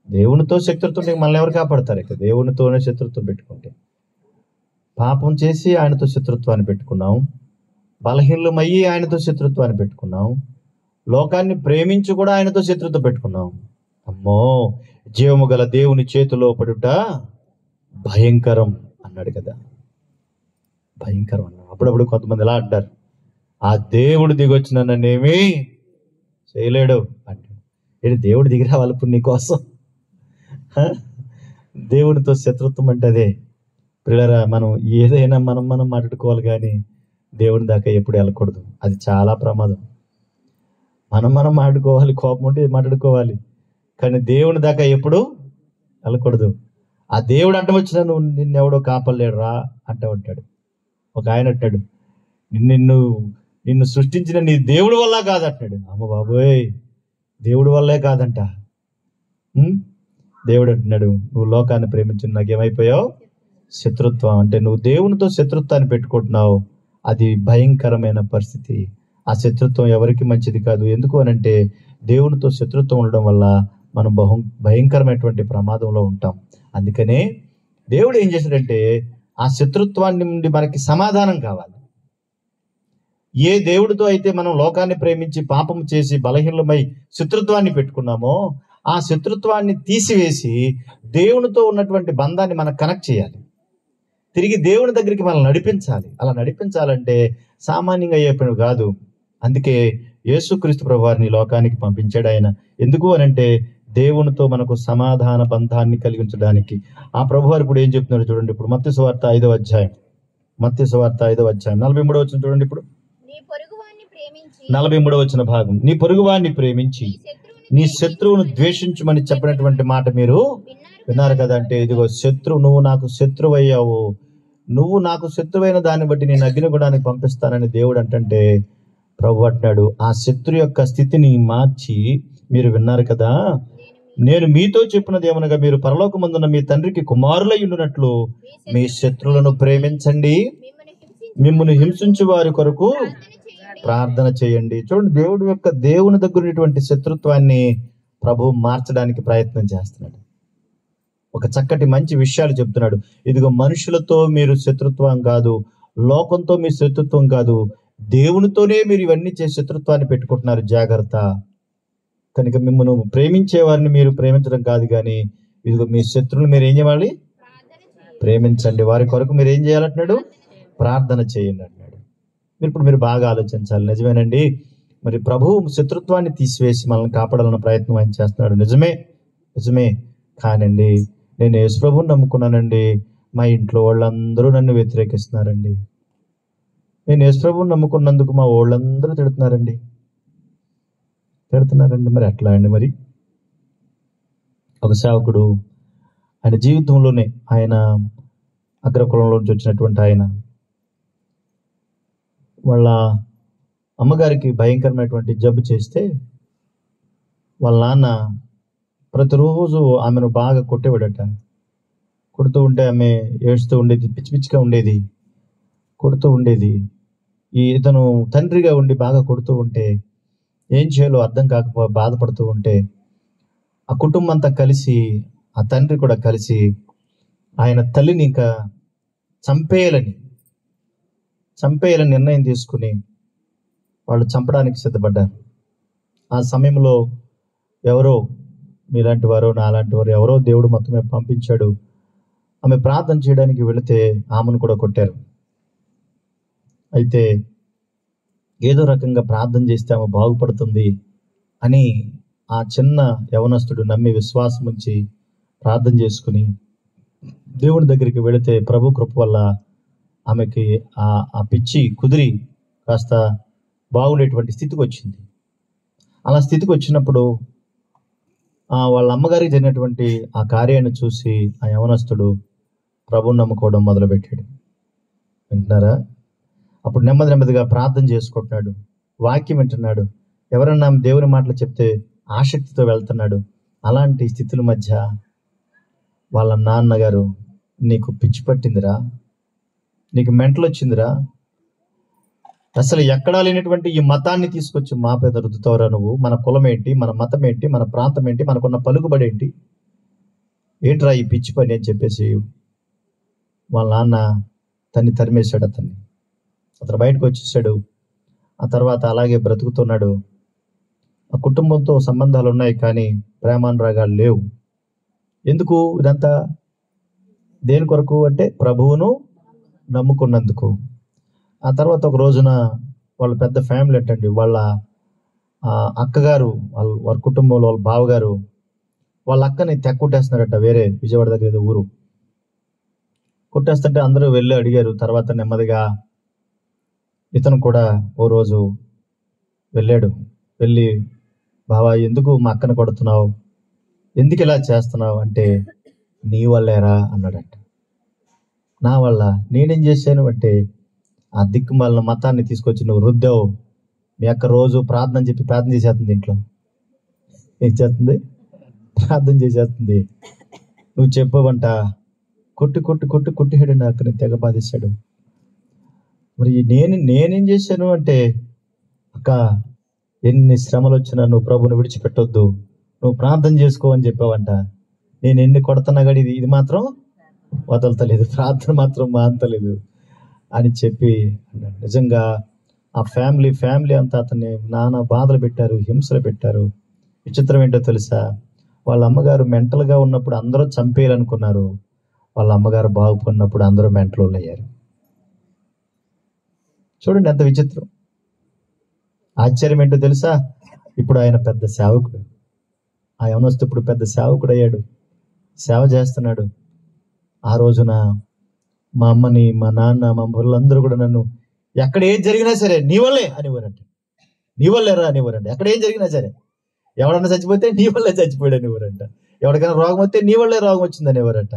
దేవునితో శత్రుత్వం మనల్ని ఎవరు కాపాడతారు? ఇక దేవునితోనే శత్రుత్వం పెట్టుకుంటే, పాపం చేసి ఆయనతో శత్రుత్వాన్ని పెట్టుకున్నాం, బలహీనమయ్యి ఆయనతో శత్రుత్వాన్ని పెట్టుకున్నాం, లోకాన్ని ప్రేమించి కూడా ఆయనతో శత్రుత్వం పెట్టుకున్నాం. అమ్మో, జీవము గల దేవుని చేతిలో పడుట భయంకరం అన్నాడు కదా, భయంకరం అన్నాడు. అప్పుడప్పుడు కొంతమంది ఎలా అంటారు, ఆ దేవుడు దిగొచ్చిన నన్నేమీ చేయలేడు అంటాడు. ఏంటి దేవుడు దిగి రావాలి ఇప్పుడు నీకోసం? దేవుడితో శత్రుత్వం అంటే అదే. పిల్లరా, మనం ఏదైనా మనం మాట్లాడుకోవాలి కానీ దేవుని దాకా ఎప్పుడు వెళ్ళకూడదు. అది చాలా ప్రమాదం. మనం మాట్లాడుకోవాలి, కోపం ఉంటే మాట్లాడుకోవాలి, కానీ దేవుని దాకా ఎప్పుడు వెళ్ళకూడదు. ఆ దేవుడు అడ్డం వచ్చినా నువ్వు నిన్నెవడో కాపాడలేడు రా అంటూ ఉంటాడు. ఒక ఆయన అంటాడు, నిన్ను సృష్టించిన నీ దేవుడి వల్ల కాదంటాడు. అమ్మ బాబోయ్, దేవుడి వల్లే కాదంట. దేవుడు అంటున్నాడు, నువ్వు లోకాన్ని ప్రేమించిన నాకేమైపోయావు? శత్రుత్వం. అంటే నువ్వు దేవునితో శత్రుత్వాన్ని పెట్టుకుంటున్నావు. అది భయంకరమైన పరిస్థితి. ఆ శత్రుత్వం ఎవరికి మంచిది కాదు. ఎందుకు అనంటే దేవునితో శత్రుత్వం ఉండడం వల్ల మనం భయంకరమైనటువంటి ప్రమాదంలో ఉంటాం. అందుకనే దేవుడు ఏం చేశాడంటే ఆ శత్రుత్వాన్ని నుండి మనకి సమాధానం కావాలి. ఏ దేవుడితో అయితే మనం లోకాన్ని ప్రేమించి పాపం చేసి బలహీనమై శత్రుత్వాన్ని పెట్టుకున్నామో ఆ శత్రుత్వాన్ని తీసివేసి దేవునితో ఉన్నటువంటి బంధాన్ని మనం కనెక్ట్ చేయాలి. తిరిగి దేవుని దగ్గరికి మనం నడిపించాలి. అలా నడిపించాలంటే సామాన్యంగా అయ్యే పని కాదు. అందుకే యేసుక్రీస్తు ప్రభువారిని లోకానికి పంపించాడు ఆయన. ఎందుకు అనంటే దేవునితో మనకు సమాధాన బంధాన్ని కలిగించడానికి. ఆ ప్రభువారు ఇప్పుడు ఏం చెప్తున్నారు చూడండి. ఇప్పుడు మత్తయి సువార్త 5వ అధ్యాయం, 43వ వచనం చూడండి. ఇప్పుడు 43వ వచన భాగం, నీ పొరుగువాన్ని ప్రేమించి నీ శత్రువును ద్వేషించమని చెప్పినటువంటి మాట మీరు విన్నారు కదా. అంటే ఇదిగో శత్రువు, నువ్వు నాకు శత్రువు అయ్యావు, నువ్వు నాకు శత్రువైన దాన్ని బట్టి నేను అగ్నిగుడానికి పంపిస్తానని దేవుడు అంటే ప్రభు అంటున్నాడు, ఆ శత్రు యొక్క స్థితిని మార్చి మీరు విన్నారు కదా, నేను మీతో చెప్పినది ఏమనగా మీరు పరలోకమందున్న మీ తండ్రికి కుమారులై ఉండునట్లు మీ శత్రువులను ప్రేమించండి, మిమ్మల్ని హింసించు వారి కొరకు ప్రార్థన చేయండి. చూడండి, దేవుని దగ్గర ఉన్నటువంటి శత్రుత్వాన్ని ప్రభు మార్చడానికి ప్రయత్నం చేస్తున్నాడు. ఒక చక్కటి మంచి విషయాలు చెప్తున్నాడు. ఇదిగో మనుషులతో మీరు శత్రుత్వం కాదు, లోకంతో మీ శత్రుత్వం కాదు, దేవునితోనే మీరు ఇవన్నీ చేసి శత్రుత్వాన్ని పెట్టుకుంటున్నారు, జాగ్రత్త. కనుక మిమ్మల్ని ప్రేమించే వారిని మీరు ప్రేమించడం కాదు, కానీ ఇదిగో మీ శత్రువులు మీరు ఏం చేయాలి? ప్రేమించండి, వారి కొరకు మీరు ఏం చేయాలంటున్నాడు? ప్రార్థన చేయండి అంటున్నాడు. ఇప్పుడు మీరు బాగా ఆలోచించాలి. నిజమేనండి, మరి ప్రభువు శత్రుత్వాన్ని తీసివేసి మనల్ని కాపాడాలన్న ప్రయత్నం ఆయన చేస్తున్నాడు. నిజమే. కానండి, నేను యేసు ప్రభువుని నమ్ముకున్నానండి, మా ఇంట్లో వాళ్ళందరూ నన్ను వ్యతిరేకిస్తున్నారండి. నేను యేసు ప్రభువుని నమ్ముకున్నందుకు మా వాళ్ళందరూ తిడుతున్నారండి. పెడుతున్నారండి. మరి ఎట్లా అండి? మరి ఒక సేవకుడు ఆయన జీవితంలోనే, ఆయన అగ్రకులంలో నుంచి వచ్చినటువంటి ఆయన, వాళ్ళ అమ్మగారికి భయంకరమైనటువంటి జబ్బు చేస్తే వాళ్ళ నాన్న ప్రతిరోజు ఆమెను బాగా కొట్టేవాడట. కొడుతూ ఉంటే ఆమె ఏడుస్తూ ఉండేది, పిచ్చి పిచ్చిగా ఉండేది, కొడుతూ ఉండేది. ఇతను తండ్రిగా ఉండి బాగా కొడుతూ ఉంటే ఏం చేయాలో అర్థం బాధపడుతూ ఉంటే ఆ కుటుంబం అంతా కలిసి, ఆ తండ్రి కూడా కలిసి ఆయన తల్లిని ఇంకా చంపేయాలని నిర్ణయం తీసుకుని వాళ్ళు చంపడానికి సిద్ధపడ్డారు. ఆ సమయంలో ఎవరో, మీలాంటి వారు నాలాంటి వారు ఎవరో దేవుడు మొత్తమే పంపించాడు. ఆమె ప్రార్థన చేయడానికి వెళితే ఆమెను కూడా కొట్టారు. అయితే ఏదో రకంగా ప్రార్థన చేస్తే ఆమె బాగుపడుతుంది అని ఆ చిన్న యవనస్తుడు నమ్మి విశ్వాసం ఉంచి ప్రార్థన చేసుకుని దేవుని దగ్గరికి వెళితే ప్రభు కృప వల్ల ఆమెకి ఆ పిచ్చి కుదిరి కాస్త బాగుండేటువంటి స్థితికి వచ్చింది. అలా స్థితికి వచ్చినప్పుడు వాళ్ళ అమ్మగారికి జరిగినటువంటి ఆ కార్యాన్ని చూసి ఆ యవనస్తుడు ప్రభువుని నమ్ముకోవడం మొదలుపెట్టాడు. వింటున్నారా? అప్పుడు నెమ్మదిగా ప్రార్థన చేసుకుంటున్నాడు, వాక్యం వింటున్నాడు, ఎవరన్నా దేవుని మాటలు చెప్తే ఆసక్తితో వెళ్తున్నాడు. అలాంటి స్థితుల మధ్య వాళ్ళ నాన్నగారు, నీకు పిచ్చి పట్టిందిరా, నీకు మెంటలు వచ్చిందిరా, అసలు ఎక్కడా లేనటువంటి ఈ మతాన్ని తీసుకొచ్చి మా పేద రుద్దుతావురా నువ్వు, మన కులం ఏంటి, మన మతం ఏంటి, మన ప్రాంతం ఏంటి, మనకున్న పలుకుబడి ఏంటి, ఏంట్రా ఈ పిచ్చి పని అని చెప్పేసి వాళ్ళ నాన్న తన్ని తరిమేశాడు. అతను బయటకు వచ్చేసాడు. ఆ తర్వాత అలాగే బ్రతుకుతున్నాడు. ఆ కుటుంబంతో సంబంధాలు ఉన్నాయి కానీ ప్రేమానురాగాలు లేవు. ఎందుకు ఇదంతా? దేని కొరకు అంటే ప్రభువును నమ్ముకున్నందుకు. ఆ తర్వాత ఒక రోజున వాళ్ళ పెద్ద ఫ్యామిలీ అంటండి, వాళ్ళ అక్కగారు, వాళ్ళ కుటుంబంలో వాళ్ళ బావగారు వాళ్ళ అక్కని కొట్టేస్తున్నారట. వేరే విజయవాడ దగ్గర ఏదో ఊరు కొట్టేస్తుంటే అందరూ వెళ్ళి అడిగారు. తర్వాత నెమ్మదిగా ఇతను కూడా ఓ రోజు వెళ్ళి బావా ఎందుకు మా అక్కను కొడుతున్నావు, ఎందుకు ఇలా చేస్తున్నావు అంటే, నీ వల్లేరా అన్నాడట. నా వల్ల? నేనేం చేశాను అంటే, ఆ దిక్కుమాలిన మతాన్ని తీసుకొచ్చి నువ్వు రుద్దావు. మీ అక్క రోజు ప్రార్థన చేసేస్తుంది, ఇంట్లో ఏం చేస్తుంది, ప్రార్థన చేసేస్తుంది. నువ్వు చెప్పవంట, కొట్టిహాడు నా అక్కని, తెగ బాధేశాడు. మరి నేనేం చేశాను అంటే, అక్క ఎన్ని శ్రమలు వచ్చినా నువ్వు ప్రభుని విడిచిపెట్టొద్దు, నువ్వు ప్రార్థన చేసుకో అని చెప్పావంట. నేను ఎన్ని కొడుతున్నా కానీ ఇది మాత్రం వదలతలేదు, ప్రార్థన మాత్రం మానతలేదు అని చెప్పి అన్నాడు. నిజంగా ఆ ఫ్యామిలీ అంతా అతన్ని నానా బాధలు పెట్టారు, హింసలు పెట్టారు. విచిత్రం ఏంటో తెలుసా? వాళ్ళ అమ్మగారు మెంటల్గా ఉన్నప్పుడు అందరూ చంపేయాలనుకున్నారు, వాళ్ళ అమ్మగారు బాగుపడినప్పుడు అందరూ మెంటలోళ్ళు అయ్యారు. చూడండి ఎంత విచిత్రం. ఆశ్చర్యం ఏంటో తెలుసా? ఇప్పుడు ఆయన పెద్ద సేవకుడు, ఆ యవనస్తు ఇప్పుడు పెద్ద సేవకుడు అయ్యాడు, సేవ చేస్తున్నాడు. ఆ రోజున మా అమ్మని, మా నాన్న, మా పిల్లలందరూ కూడా నన్ను ఎక్కడ ఏం జరిగినా సరే నీ వల్లే అనేవారంట. నీ వల్లేరా అనేవారంట. ఎక్కడ ఏం జరిగినా సరే, ఎవడన్నా చచ్చిపోతే నీ వల్లే చచ్చిపోయాడు అనేవారంట. ఎవరికైనా రోగం వస్తే నీ వల్లే రోగం వచ్చింది అనేవారంట.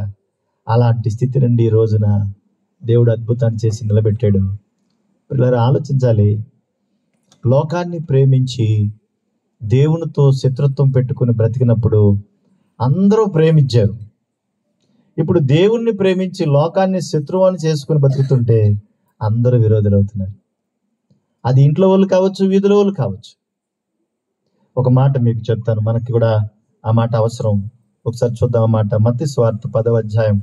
అలాంటి స్థితి నుండి ఈ రోజున దేవుడు అద్భుతాన్ని చేసి నిలబెట్టాడు. పిల్లలు ఆలోచించాలి. లోకాన్ని ప్రేమించి దేవునితో శత్రుత్వం పెట్టుకుని బ్రతికినప్పుడు అందరూ ప్రేమించారు. ఇప్పుడు దేవుణ్ణి ప్రేమించి లోకాన్ని శత్రువాన్ని చేసుకుని బతుకుతుంటే అందరూ విరోధులు అవుతున్నారు. అది ఇంట్లో వాళ్ళు కావచ్చు, వీధిలో వాళ్ళు కావచ్చు. ఒక మాట మీకు చెప్తాను, మనకి కూడా ఆ మాట అవసరం. ఒకసారి చూద్దాం ఆ మాట. మత్తయి సువార్త 10వ అధ్యాయం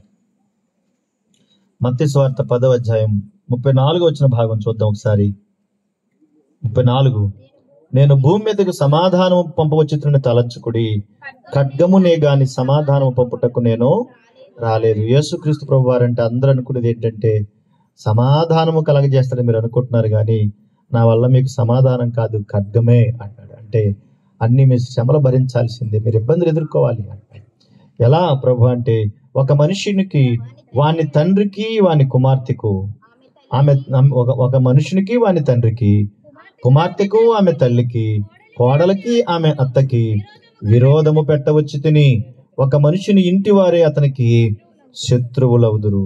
34 వచ్చిన భాగం చూద్దాం ఒకసారి. 34, నేను భూమి మీదకు సమాధానం పంపవచ్చునని తలంచుకుడి, ఖడ్గమునే గాని సమాధానం పంపుటకు నేను రాలేదు. యేసుక్రీస్తు ప్రభు వారంటే అందరూ అనుకునేది ఏంటంటే, సమాధానము కలగజేస్తారని మీరు అనుకుంటున్నారు కానీ నా వల్ల మీకు సమాధానం కాదు, ఖడ్గమే అన్నాడు. అంటే అన్ని మీరు శ్రమలు భరించాల్సిందే, మీరు ఇబ్బందులు ఎదుర్కోవాలి. ఎలా ప్రభు అంటే, ఒక మనిషినికి వాని తండ్రికి వాని కుమార్తెకు, ఒక మనుషునికి వాని తండ్రికి, కుమార్తెకు ఆమె తల్లికి కోడలకి ఆమె అత్తకి విరోధము పెట్టవచ్చి తిని ఒక మనిషిని ఇంటి వారే అతనికి శత్రువులవుదురు.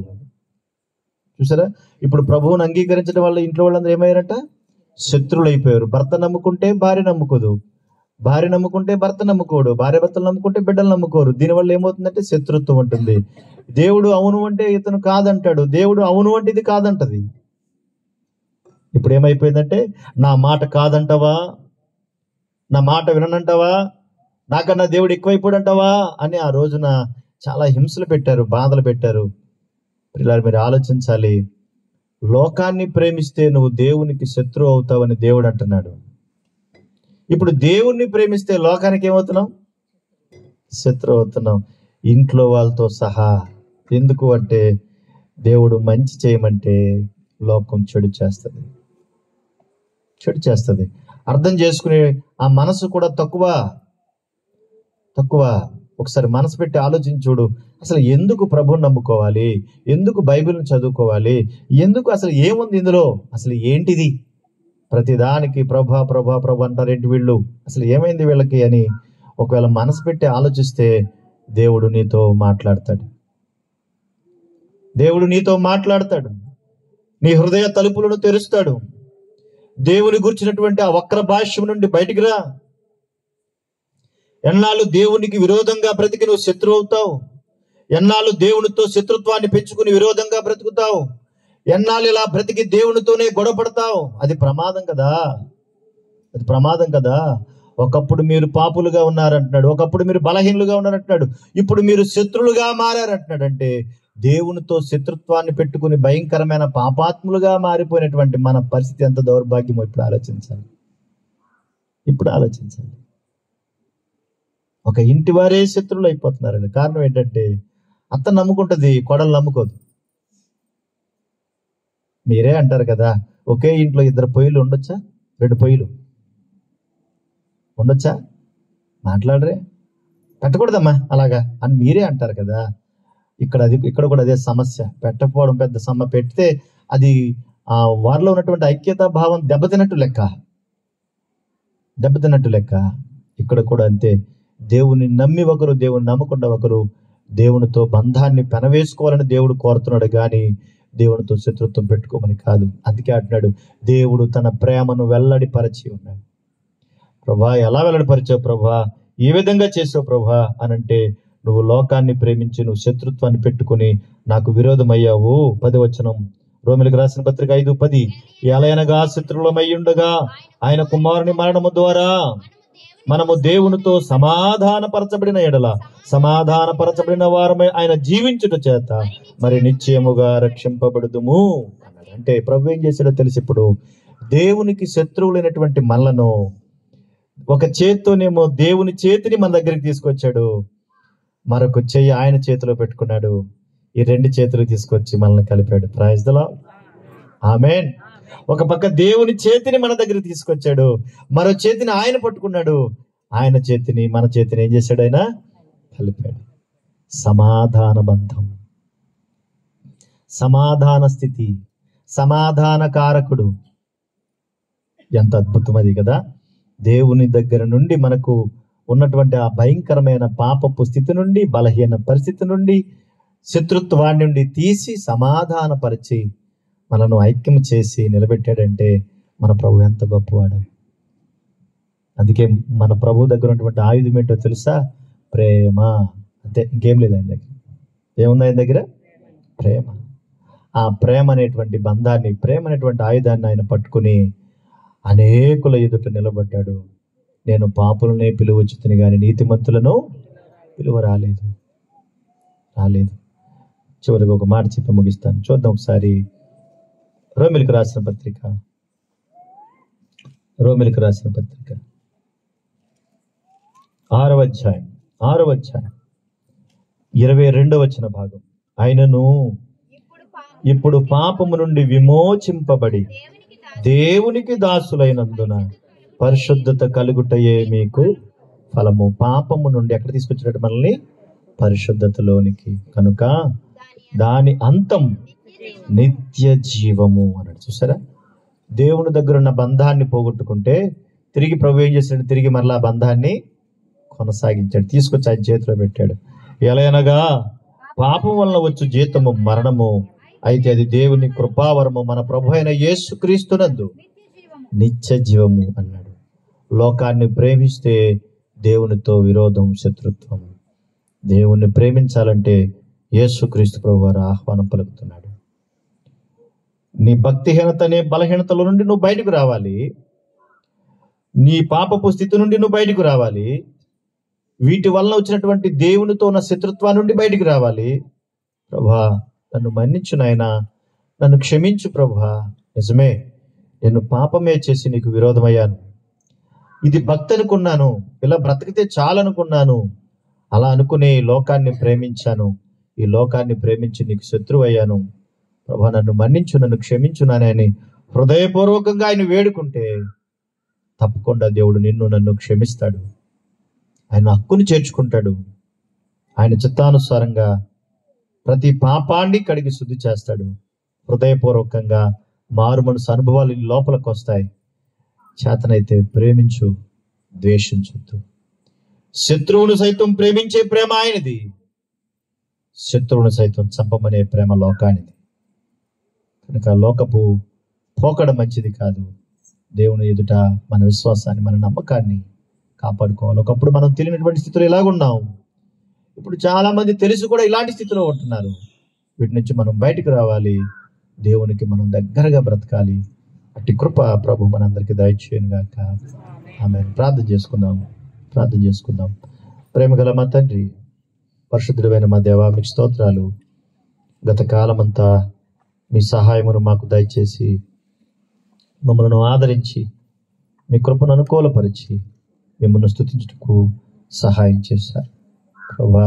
చూసారా, ఇప్పుడు ప్రభువుని అంగీకరించడం వల్ల ఇంట్లో వాళ్ళందరూ ఏమయ్యారట? శత్రువులు అయిపోయారు. భర్త నమ్ముకుంటే భార్య నమ్ముకోదు, భార్య నమ్ముకుంటే భర్త నమ్ముకోడు, భార్య భర్తలు నమ్ముకుంటే బిడ్డలు నమ్ముకోరు. దీనివల్ల ఏమవుతుందంటే శత్రుత్వం ఉంటుంది. దేవుడు అవును అంటే ఇతను కాదంటాడు, దేవుడు అవును అంటే ఇది కాదంటది. ఇప్పుడు ఏమైపోయిందంటే, నా మాట కాదంటావా, నా మాట విననంటావా, నాకన్నా దేవుడు ఎక్కువైపోడంటావా అని ఆ రోజున చాలా హింసలు పెట్టారు, బాధలు పెట్టారు. పిల్లలు మీరు ఆలోచించాలి, లోకాన్ని ప్రేమిస్తే నువ్వు దేవునికి శత్రువు అవుతావని దేవుడు అంటున్నాడు. ఇప్పుడు దేవుణ్ణి ప్రేమిస్తే లోకానికి ఏమవుతున్నాం? శత్రువు అవుతున్నాం, ఇంట్లో వాళ్ళతో సహా. ఎందుకు అంటే దేవుడు మంచి చేయమంటే లోకం చెడు చేస్తుంది, చెడు చేస్తుంది. అర్థం చేసుకునే ఆ మనసు కూడా తక్కువ. ఒకసారి మనసు పెట్టి ఆలోచించుడు. అసలు ఎందుకు ప్రభువుని నమ్ముకోవాలి, ఎందుకు బైబిల్ని చదువుకోవాలి, ఎందుకు, అసలు ఏముంది ఇందులో, అసలు ఏంటిది? ప్రతిదానికి ప్రభా ప్రభా ప్రభు అంటారేంటి వీళ్ళు, అసలు ఏమైంది వీళ్ళకి అని ఒకవేళ మనసు పెట్టి ఆలోచిస్తే దేవుడు నీతో మాట్లాడతాడు. దేవుడు నీతో మాట్లాడతాడు, నీ హృదయ తలుపులను తెరుస్తాడు. దేవుని గురించినటువంటి ఆ వక్ర భాష్యం నుండి బయటికి రా. ఎన్నాళ్ళు దేవునికి విరోధంగా బ్రతికి నువ్వు శత్రువు అవుతావు? ఎన్నాళ్ళు దేవునితో శత్రుత్వాన్ని పెంచుకుని విరోధంగా బ్రతుకుతావు? ఎన్నాళ్ళు ఇలా బ్రతికి దేవునితోనే గొడవపడతావు? అది ప్రమాదం కదా, అది ప్రమాదం కదా. ఒకప్పుడు మీరు పాపులుగా ఉన్నారంటున్నాడు, ఒకప్పుడు మీరు బలహీనులుగా ఉన్నారంటున్నాడు, ఇప్పుడు మీరు శత్రులుగా మారారంటున్నాడు. అంటే దేవునితో శత్రుత్వాన్ని పెట్టుకుని భయంకరమైన పాపాత్ములుగా మారిపోయినటువంటి మన పరిస్థితి ఎంత దౌర్భాగ్యమో ఇప్పుడు ఆలోచించాలి, ఇప్పుడు ఆలోచించాలి. ఒక ఇంటి వారే శత్రువులు అయిపోతున్నారండి. కారణం ఏంటంటే అత్త నమ్ముకుంటుంది, కోడలు నమ్ముకోదు. మీరే అంటారు కదా, ఒకే ఇంట్లో 2 పొయ్యిలు ఉండొచ్చా, 2 పొయ్యిలు ఉండొచ్చా, మాట్లాడరే, పెట్టకూడదమ్మా అలాగా అని మీరే అంటారు కదా. ఇక్కడ కూడా అదే సమస్య. పెట్టకపోవడం పెద్ద సమస్య. పెడితే అది వారిలో ఉన్నటువంటి ఐక్యతా భావం దెబ్బతిన్నట్టు లెక్క. ఇక్కడ కూడా అంతే. దేవుని నమ్మి ఒకరు, దేవుని నమ్మకుండా ఒకరు దేవునితో బంధాన్ని పెనవేసుకోవాలని దేవుడు కోరుతున్నాడు, కానీ దేవునితో శత్రుత్వం పెట్టుకోమని కాదు. అందుకే అంటున్నాడు, దేవుడు తన ప్రేమను వెల్లడిపరచి ఉన్నాడు. ప్రభా, ఎలా వెల్లడిపరిచావు ప్రభా, ఏ విధంగా చేసావు ప్రభా అనంటే, నువ్వు లోకాన్ని ప్రేమించి నువ్వు శత్రుత్వాన్ని పెట్టుకుని నాకు విరోధమయ్యావు. 10వ వచనం, రోమిలికి రాసిన పత్రిక 5:10, ఎలయనగా శత్రువులమై ఉండగా ఆయన కుమారుని మరణము ద్వారా మనము దేవునితో సమాధానపరచబడిన ఎడల సమాధానపరచబడిన వారమై ఆయన జీవించుట చేత మరి నిశ్చయముగా రక్షింపబడుదుము అన్నాడు. అంటే ప్రభు ఏం చేశాడో తెలిసి, ఇప్పుడు దేవునికి శత్రువులైనటువంటి మనలను ఒక చేత్తోనేమో దేవుని చేతిని మన దగ్గరికి తీసుకొచ్చాడు, మరొక చెయ్యి ఆయన చేతిలో పెట్టుకున్నాడు. ఈ 2 చేతులు తీసుకొచ్చి మనల్ని కలిపాడు. ప్రైజ్ ది లార్డ్, ఆమేన్. ఒక పక్క దేవుని చేతిని మన దగ్గరికి తీసుకొచ్చాడు, మరో చేతిని ఆయన పట్టుకున్నాడు. ఆయన చేతిని మన చేతిని ఏం చేశాడు? ఆయన కలిపాడు. సమాధాన బంధం, సమాధాన స్థితి, సమాధాన కారకుడు. ఎంత అద్భుతం అది కదా. దేవుని దగ్గర నుండి మనకు ఉన్నటువంటి ఆ భయంకరమైన పాపపు స్థితి నుండి, బలహీన పరిస్థితి నుండి, శత్రుత్వాన్ని నుండి తీసి సమాధానపరిచి మనను ఐక్యం చేసి నిలబెట్టాడంటే మన ప్రభు ఎంత గొప్పవాడు. అందుకే మన ప్రభు దగ్గర ఉన్నటువంటి ఆయుధం ఏంటో తెలుసా? ప్రేమ. అంతే, ఇంకేం లేదు ఆయన దగ్గర. ఏముంది ఆయన దగ్గర? ప్రేమ. ఆ ప్రేమ అనేటువంటి బంధాన్ని, ప్రేమ అనేటువంటి ఆయుధాన్ని ఆయన పట్టుకుని అనేకుల ఎదుట నిలబడ్డాడు. నేను పాపులనే పిలువచ్చుతుని కానీ నీతిమంతులను పిలువ రాలేదు. చివరికి ఒక మాట చెప్పి ముగిస్తాను. చూద్దాం ఒకసారి రోమిలికి రాసిన పత్రిక 6వ అధ్యాయం 22వ వచన భాగం. ఆయనను ఇప్పుడు పాపము నుండి విమోచింపబడి దేవునికి దాసులైనందున పరిశుద్ధత కలుగుటయే మీకు ఫలము. పాపము నుండి ఎక్కడ తీసుకొచ్చినట్టు మనల్ని? పరిశుద్ధతలోనికి. కనుక దాని అంతం నిత్య జీవము అన్నాడు. చూసారా, దేవుని దగ్గర ఉన్న బంధాన్ని పోగొట్టుకుంటే తిరిగి ప్రభు ఏం చేశాడు? తిరిగి మరలా బంధాన్ని కొనసాగించాడు, తీసుకొచ్చి ఆయన చేతిలో పెట్టాడు. ఎలయనగా పాపం వలన వచ్చు జీతము మరణము, అయితే అది దేవుని కృపావరము మన ప్రభు అయిన యేసుక్రీస్తునందు నిత్య జీవము అన్నాడు. లోకాన్ని ప్రేమిస్తే దేవునితో విరోధం, శత్రుత్వం. దేవుణ్ణి ప్రేమించాలంటే యేసుక్రీస్తు ప్రభు వారు ఆహ్వానం పలుకుతున్నాడు. నీ భక్తిహీనత అనే బలహీనతల నుండి నువ్వు బయటకు రావాలి. నీ పాపపు స్థితి నుండి నువ్వు బయటకు రావాలి. వీటి వలన వచ్చినటువంటి దేవునితో ఉన్న శత్రుత్వం నుండి బయటికి రావాలి. ప్రభా, నన్ను మన్నించు నాయనా, నన్ను క్షమించు ప్రభా. నిజమే, నేను పాపమే చేసి నీకు విరోధమయ్యాను. ఇది భక్తి అనుకున్నాను, ఇలా బ్రతికితే చాలనుకున్నాను. అలా అనుకుని లోకాన్ని ప్రేమించాను. ఈ లోకాన్ని ప్రేమించి నీకు శత్రువు అయ్యాను. ప్రభా, నన్ను మన్నించు, నన్ను క్షమించు నాయని హృదయపూర్వకంగా ఆయన వేడుకుంటే తప్పకుండా దేవుడు నిన్ను నన్ను క్షమిస్తాడు. ఆయన హక్కును చేర్చుకుంటాడు. ఆయన చిత్తానుసారంగా ప్రతి పాపాన్ని కడిగి శుద్ధి చేస్తాడు. హృదయపూర్వకంగా మారు మనసు అనుభవాలు లోపలికి వస్తాయి. చేతనైతే ప్రేమించు, ద్వేషించొద్దు. శత్రువును సైతం ప్రేమించే ప్రేమ ఆయనది. శత్రువును సైతం చంపమనే ప్రేమ లోకానిది. కనుక లోకపు పోకడ మంచిది కాదు. దేవుని ఎదుట మన విశ్వాసాన్ని, మన నమ్మకాన్ని కాపాడుకోవాలి. ఒకప్పుడు మనం తెలియనటువంటి స్థితిలో ఇలాగున్నాం. ఇప్పుడు చాలా మంది తెలిసి కూడా ఇలాంటి స్థితిలో ఉంటున్నారు. వీటి నుంచి మనం బయటకు రావాలి. దేవునికి మనం దగ్గరగా బ్రతకాలి. అట్టి కృప ప్రభు మనందరికీ దయచేయను గాక. ఆమేన్. ప్రార్థన చేసుకుందాం. ప్రేమగల మా తండ్రి, పరిశుద్ధుడైన మా దేవా, మీకు స్తోత్రాలు. గత కాలమంతా మీ సహాయమును మాకు దయచేసి మమ్మల్ని ఆదరించి మీ కృపను అనుకూలపరిచి మిమ్మల్ని స్తుతించుటకు సహాయం చేశారు. ప్రభా,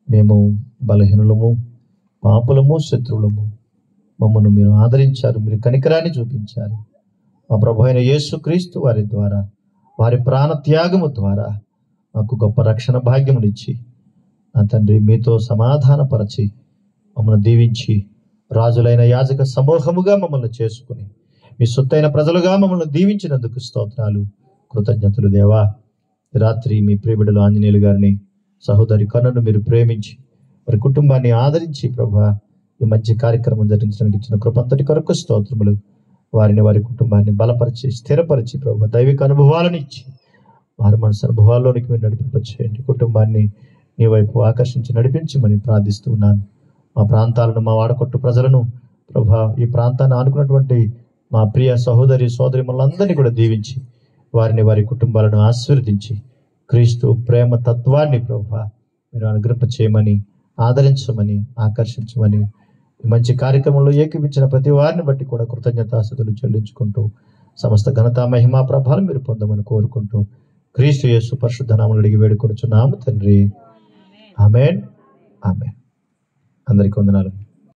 మేము బలహీనులము, పాపులము, శత్రువులము. మమ్మల్ని మీరు ఆదరించారు, మీరు కనికరాన్ని చూపించారు. మా ప్రభు అయిన యేసుక్రీస్తు వారి ద్వారా, వారి ప్రాణ త్యాగము ద్వారా మాకు గొప్ప రక్షణ భాగ్యమునిచ్చి నా తండ్రి మీతో సమాధానపరచి మమ్మల్ని దీవించి రాజులైన యాజక సమూహముగా మమ్మల్ని చేసుకుని మీ సొత్తైన ప్రజలుగా మమ్మల్ని దీవించినందుకు స్తోత్రాలు, కృతజ్ఞతలు దేవా. రాత్రి మీ ప్రియబిడ్డలు ఆంజనేయులు గారిని, సహోదరి కన్నును మీరు ప్రేమించి వారి కుటుంబాన్ని ఆదరించి ప్రభా ఈ మంచి కార్యక్రమం జరిగించడానికి ఇచ్చిన కృపంతటి కొరకు స్తోత్రములు. వారిని, వారి కుటుంబాన్ని బలపరిచి స్థిరపరిచి ప్రభా దైవిక అనుభవాలను ఇచ్చి వారి మనసు అనుభవాల్లోనికి మీరు నడిపింపచేయండి. కుటుంబాన్ని నీ వైపు ఆకర్షించి నడిపించమని ప్రార్థిస్తున్నాను. మా ప్రాంతాలను, మా వాడకొట్టు ప్రజలను ప్రభా, ఈ ప్రాంతాన్ని ఆనుకున్నటువంటి మా ప్రియ సహోదరి సోదరిమలందరినీ కూడా దీవించి వారిని, వారి కుటుంబాలను ఆశీర్వదించి క్రీస్తు ప్రేమ తత్వాన్ని ప్రభా మీరు అనుగ్రహ చేయమని, ఆదరించమని, ఆకర్షించమని మంచి కార్యక్రమంలో ఏకీపించిన ప్రతి వారిని బట్టి కూడా కృతజ్ఞతాస్తుతులు చెల్లించుకుంటూ సమస్త ఘనత, మహిమా, ప్రభావం మీరు పొందమని కోరుకుంటూ క్రీస్తు యేసు పరిశుద్ధ నామములో అడిగి వేడుకొనుచున్నాము తండ్రి. ఆమేన్. అందరికీ వందనాలు.